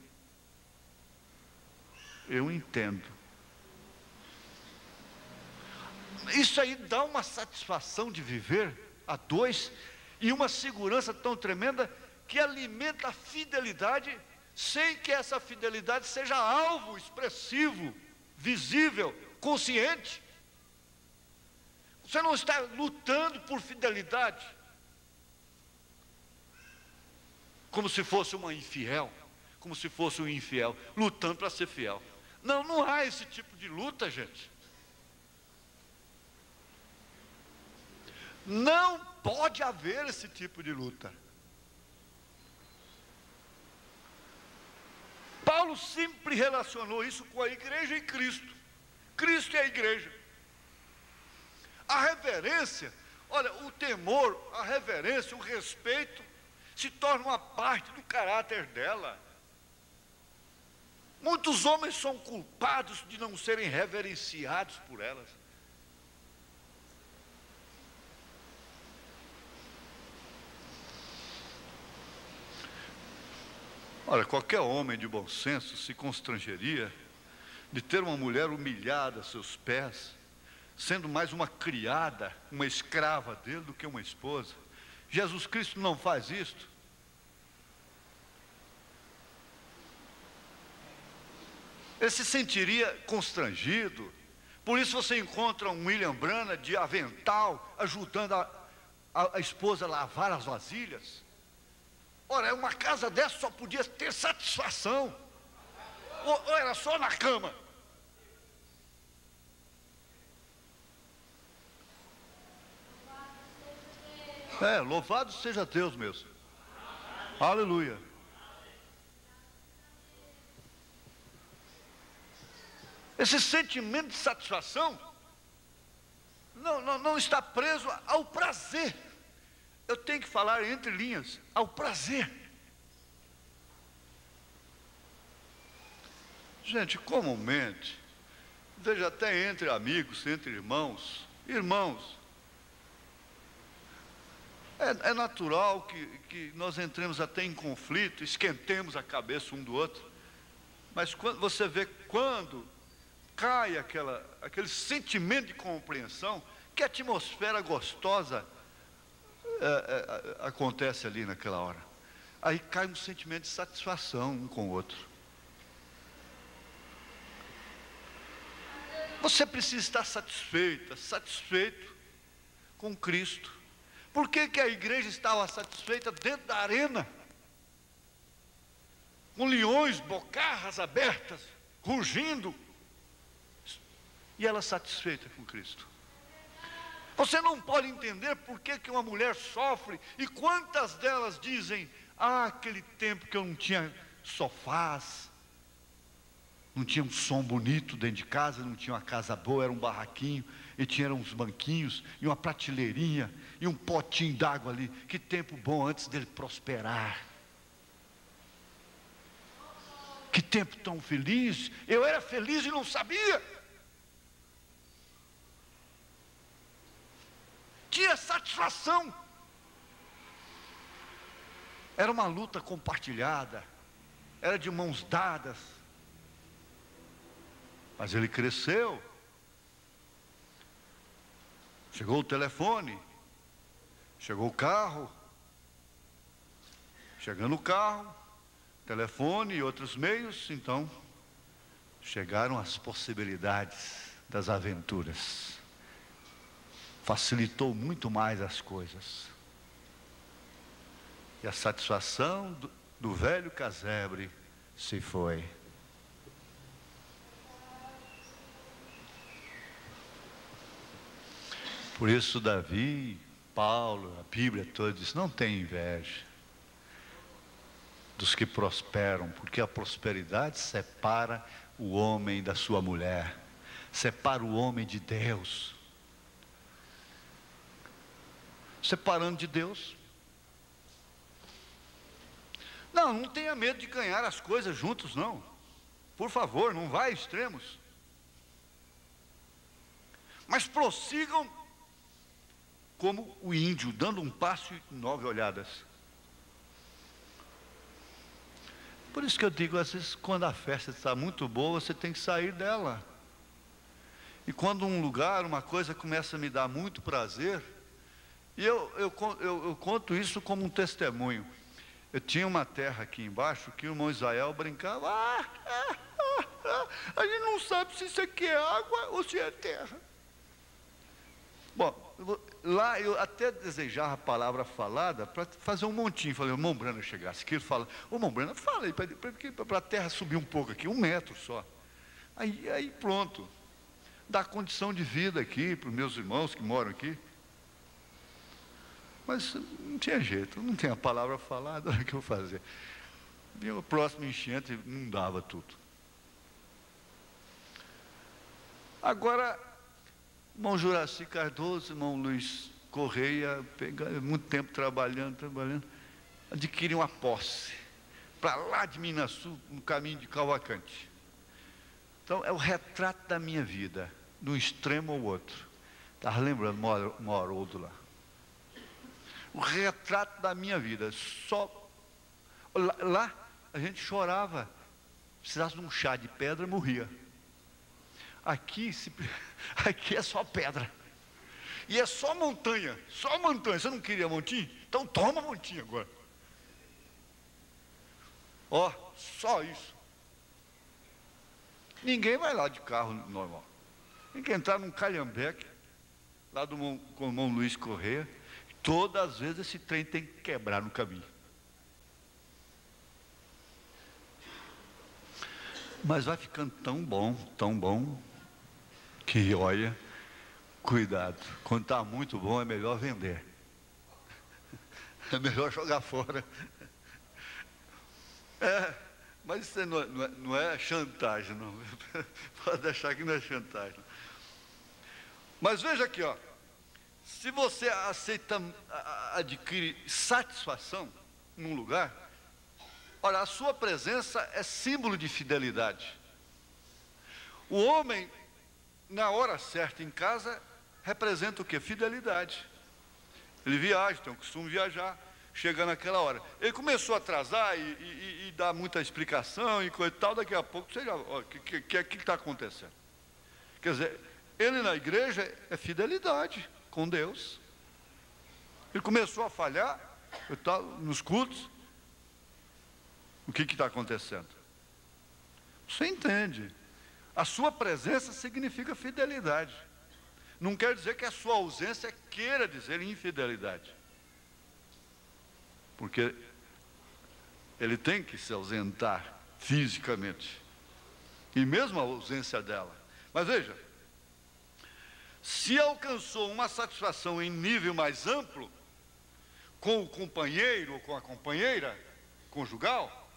Speaker 2: Isso aí dá uma satisfação de viver a dois, e uma segurança tão tremenda, que alimenta a fidelidade, sem que essa fidelidade seja alvo expressivo, visível, consciente. Você não está lutando por fidelidade, como se fosse uma infiel, como se fosse um infiel, lutando para ser fiel. Não, não há esse tipo de luta, gente. Não pode haver esse tipo de luta. Paulo sempre relacionou isso com a igreja e Cristo. Cristo é a igreja. A reverência, olha, o temor, a reverência, o respeito, se torna uma parte do caráter dela. Muitos homens são culpados de não serem reverenciados por elas. Olha, qualquer homem de bom senso se constrangeria de ter uma mulher humilhada a seus pés, sendo mais uma criada, uma escrava dele, do que uma esposa. Jesus Cristo não faz isto. Ele se sentiria constrangido. Por isso você encontra um William Branham de avental, ajudando a esposa a lavar as vasilhas. Ora, uma casa dessa só podia ter satisfação, ou era só na cama. Louvado seja Deus mesmo. Aleluia. Esse sentimento de satisfação não está preso ao prazer. Eu tenho que falar entre linhas, ao prazer. Gente, comumente, veja, até entre amigos, entre irmãos, é natural que nós entremos até em conflito, esquentemos a cabeça um do outro, mas quando você vê, quando cai aquele sentimento de compreensão, que atmosfera gostosa acontece ali naquela hora. Aí cai um sentimento de satisfação um com o outro. Você precisa estar satisfeito com Cristo. Por que a igreja estava satisfeita dentro da arena? Com leões, bocarras abertas, rugindo. E ela satisfeita com Cristo. Você não pode entender por que uma mulher sofre. E quantas delas dizem: aquele tempo que eu não tinha sofás, não tinha um som bonito dentro de casa, não tinha uma casa boa, era um barraquinho, e tinha uns banquinhos, e uma prateleirinha, e um potinho d'água ali. Que tempo bom antes dele prosperar. Que tempo tão feliz. Eu era feliz e não sabia. Tinha satisfação. Era uma luta compartilhada, era de mãos dadas. Mas ele cresceu. Chegou o telefone, chegou o carro. Chegando o carro, telefone e outros meios, então chegaram as possibilidades das aventuras. Facilitou muito mais as coisas. E a satisfação do velho casebre se foi. Por isso Davi, Paulo, a Bíblia toda diz: não tem inveja dos que prosperam, porque a prosperidade separa o homem da sua mulher, separa o homem de Deus. Separando de Deus. Não tenha medo de ganhar as coisas juntos, não. Por favor, não vá a extremos. Mas prossigam como o índio, dando um passo e 9 olhadas. Por isso que eu digo, às vezes, quando a festa está muito boa, você tem que sair dela. E quando um lugar, uma coisa começa a me dar muito prazer, e eu conto isso como um testemunho. Eu tinha uma terra aqui embaixo que o irmão Israel brincava: a gente não sabe se isso aqui é água ou se é terra. Bom, lá eu até desejava a palavra falada para fazer um montinho. Falei: o irmão Brana chegasse aqui, ele fala: ô irmão Brana, fala aí, para a terra subir um pouco aqui, 1 metro só. Aí pronto, dá condição de vida aqui para os meus irmãos que moram aqui. Mas não tinha jeito, não tinha a palavra falada, o que eu fazia? Vinha o próximo enchente, não dava tudo. Agora, irmão Juraci Cardoso, irmão Luiz Correia, muito tempo trabalhando, adquiriram uma posse, para lá de Minas Sul, no caminho de Cavalcante. Então, é o retrato da minha vida, de um extremo ao outro. Estava lembrando, um Haroldo lá. O retrato da minha vida. Só lá a gente chorava. Precisasse de um chá de pedra, morria. Aqui é só pedra. E é só montanha. Só montanha. Você não queria montinho? Então toma montinho agora. Ó, só isso. Ninguém vai lá de carro normal. Tem que entrar num calhambeque, lá com o irmão Luiz Correia. Todas as vezes esse trem tem que quebrar no caminho. Mas vai ficando tão bom, que olha, cuidado. Quando está muito bom é melhor vender. É melhor jogar fora. Mas isso não é chantagem, não. Pode deixar que não é chantagem. Mas veja aqui, ó. Se você adquire satisfação num lugar, olha, a sua presença é símbolo de fidelidade. O homem na hora certa em casa, representa o quê? Fidelidade. Ele viaja, tem o costume de viajar, chega naquela hora. Ele começou a atrasar e dar muita explicação e coisa e tal, daqui a pouco, sei lá, o que está acontecendo? Quer dizer, ele na igreja é fidelidade com Deus. Ele começou a falhar nos cultos. O que está acontecendo? Você entende? A sua presença significa fidelidade. Não quer dizer que a sua ausência queira dizer infidelidade. Porque ele tem que se ausentar fisicamente. E mesmo a ausência dela. Mas veja, se alcançou uma satisfação em nível mais amplo, com o companheiro ou com a companheira conjugal,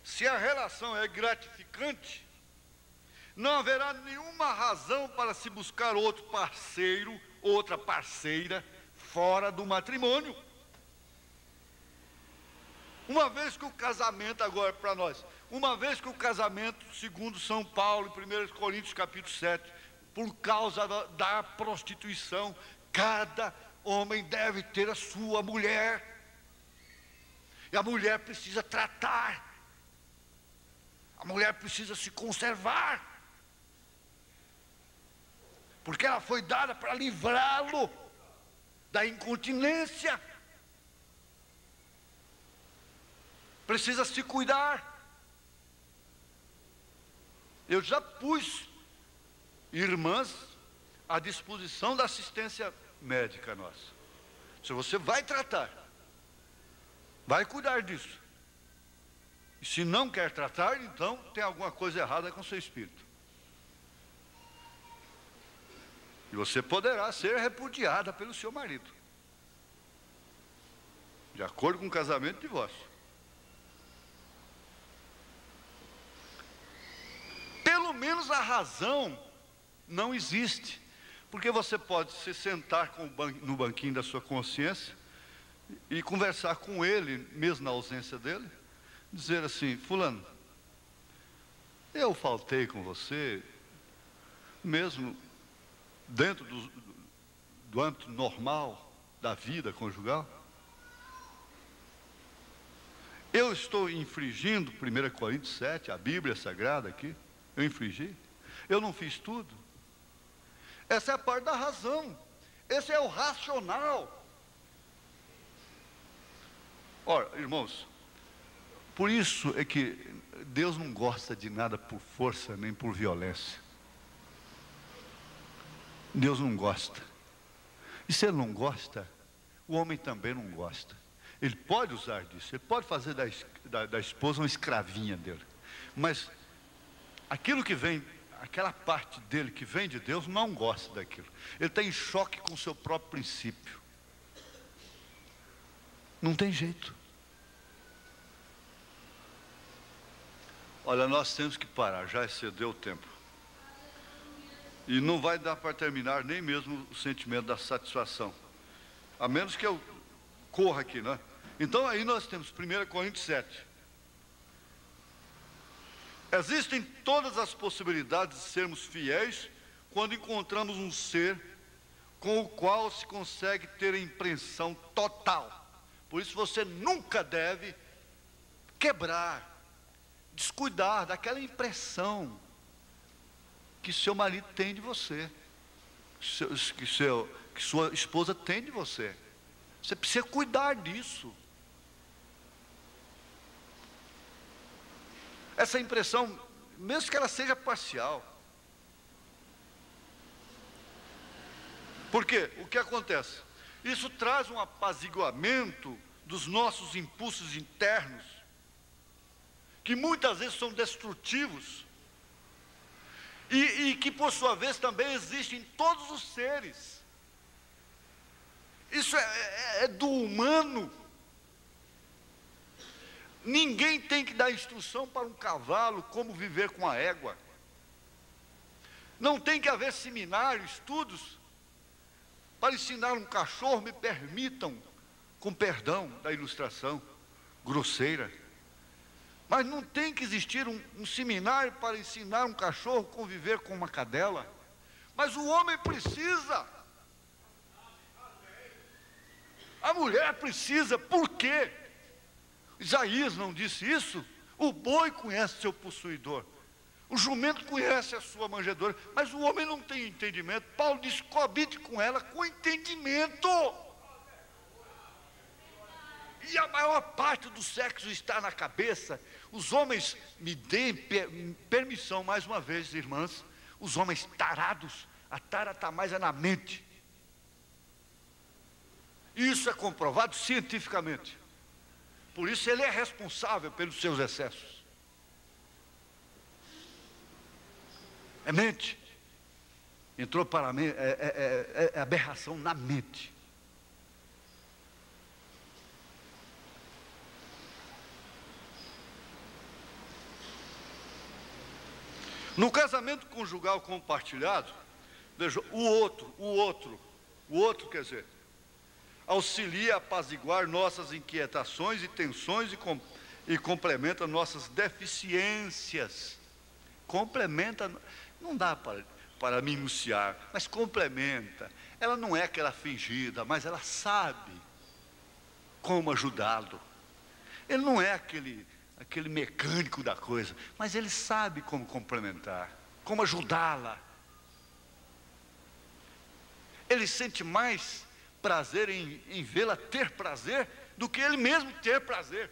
Speaker 2: se a relação é gratificante, não haverá nenhuma razão para se buscar outro parceiro, outra parceira, fora do matrimônio. Uma vez que o casamento, agora para nós, uma vez que o casamento, segundo São Paulo, em 1 Coríntios capítulo 7, por causa da prostituição, cada homem deve ter a sua mulher, e a mulher precisa tratar, a mulher precisa se conservar, porque ela foi dada para livrá-lo da incontinência, precisa se cuidar. Eu já pus irmãs à disposição da assistência médica nossa. Se você vai tratar, vai cuidar disso. E se não quer tratar, então tem alguma coisa errada com o seu espírito. E você poderá ser repudiada pelo seu marido, de acordo com o casamento e divórcio. Pelo menos a razão não existe, porque você pode se sentar no banquinho da sua consciência e conversar com ele, mesmo na ausência dele, dizer assim: fulano, eu faltei com você, mesmo dentro do âmbito normal da vida conjugal. Eu estou infringindo 1 Coríntios 7, a Bíblia Sagrada aqui. Eu infringi? Eu não fiz tudo? Essa é a parte da razão. Esse é o racional. Ora, irmãos, por isso é que Deus não gosta de nada por força nem por violência. Deus não gosta. E se Ele não gosta, o homem também não gosta. Ele pode usar disso, ele pode fazer da esposa uma escravinha dele. Mas aquilo que vem, aquela parte dele que vem de Deus, não gosta daquilo. Ele está em choque com o seu próprio princípio. Não tem jeito. Olha, nós temos que parar, já excedeu o tempo. E não vai dar para terminar nem mesmo o sentimento da satisfação. A menos que eu corra aqui, né? Então aí nós temos 1 Coríntios 7. Existem todas as possibilidades de sermos fiéis quando encontramos um ser com o qual se consegue ter a impressão total. Por isso você nunca deve quebrar, descuidar daquela impressão que seu marido tem de você, que sua esposa tem de você. Você precisa cuidar disso. Essa impressão, mesmo que ela seja parcial. Porque o que acontece? Isso traz um apaziguamento dos nossos impulsos internos, que muitas vezes são destrutivos, e que por sua vez também existem em todos os seres. Isso é do humano. Ninguém tem que dar instrução para um cavalo como viver com a égua. Não tem que haver seminário, estudos para ensinar um cachorro, me permitam, com perdão da ilustração grosseira. Mas não tem que existir um seminário para ensinar um cachorro a conviver com uma cadela, Mas o homem precisa. A mulher precisa. Por quê? Isaías não disse isso? O boi conhece seu possuidor. O jumento conhece a sua manjedoura. Mas o homem não tem entendimento. Paulo diz: coabite com ela com entendimento. E a maior parte do sexo está na cabeça. Os homens, me deem permissão mais uma vez, irmãs, os homens tarados, a tara está mais na mente. Isso é comprovado cientificamente. Por isso ele é responsável pelos seus excessos. É mente. Entrou para a mente, é aberração na mente. No casamento conjugal compartilhado, veja, o outro quer dizer, auxilia a apaziguar nossas inquietações e tensões e complementa nossas deficiências. Complementa, não dá para minuciar, mas complementa. Ela não é aquela fingida, mas ela sabe como ajudá-lo. Ele não é aquele mecânico da coisa, mas ele sabe como complementar, como ajudá-la. Ele sente mais prazer em vê-la ter prazer do que ele mesmo ter prazer.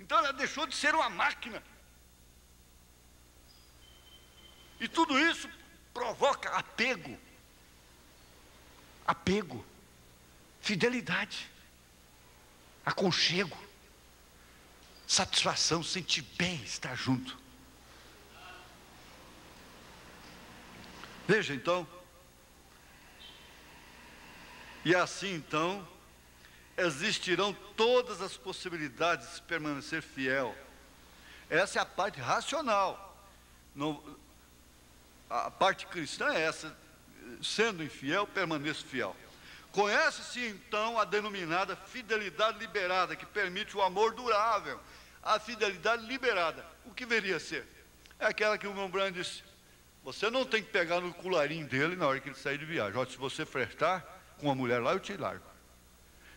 Speaker 2: Então ela deixou de ser uma máquina. E tudo isso provoca apego, fidelidade, aconchego, satisfação, sentir bem estar junto. Veja então, e assim então, existirão todas as possibilidades de permanecer fiel. Essa é a parte racional. A parte cristã é essa: sendo infiel, permaneça fiel. Conhece-se então a denominada fidelidade liberada, que permite o amor durável. A fidelidade liberada, o que deveria a ser? É aquela que o irmão Branham disse: você não tem que pegar no colarinho dele na hora que ele sair de viagem. Olha, se você flertar com uma mulher lá, eu te largo.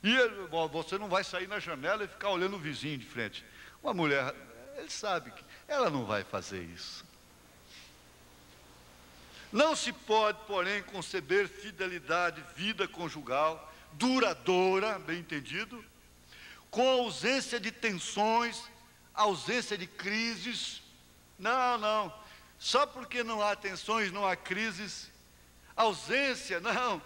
Speaker 2: E você não vai sair na janela e ficar olhando o vizinho de frente. Uma mulher, ele sabe que ela não vai fazer isso. Não se pode, porém, conceber fidelidade, vida conjugal, duradoura, bem entendido, com ausência de tensões, ausência de crises. Não. Só porque não há tensões, não há crises. Ausência, não.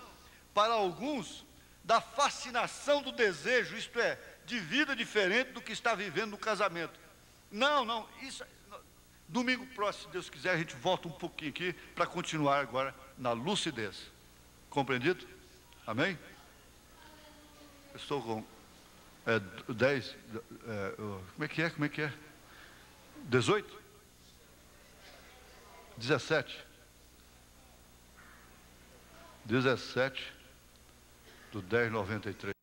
Speaker 2: Para alguns, da fascinação do desejo, isto é, de vida diferente do que está vivendo no casamento. Não, isso... Domingo próximo, se Deus quiser, a gente volta um pouquinho aqui para continuar agora na lucidez. Compreendido? Amém? Eu estou com 10, como é que é? 18? 17 do 10/93.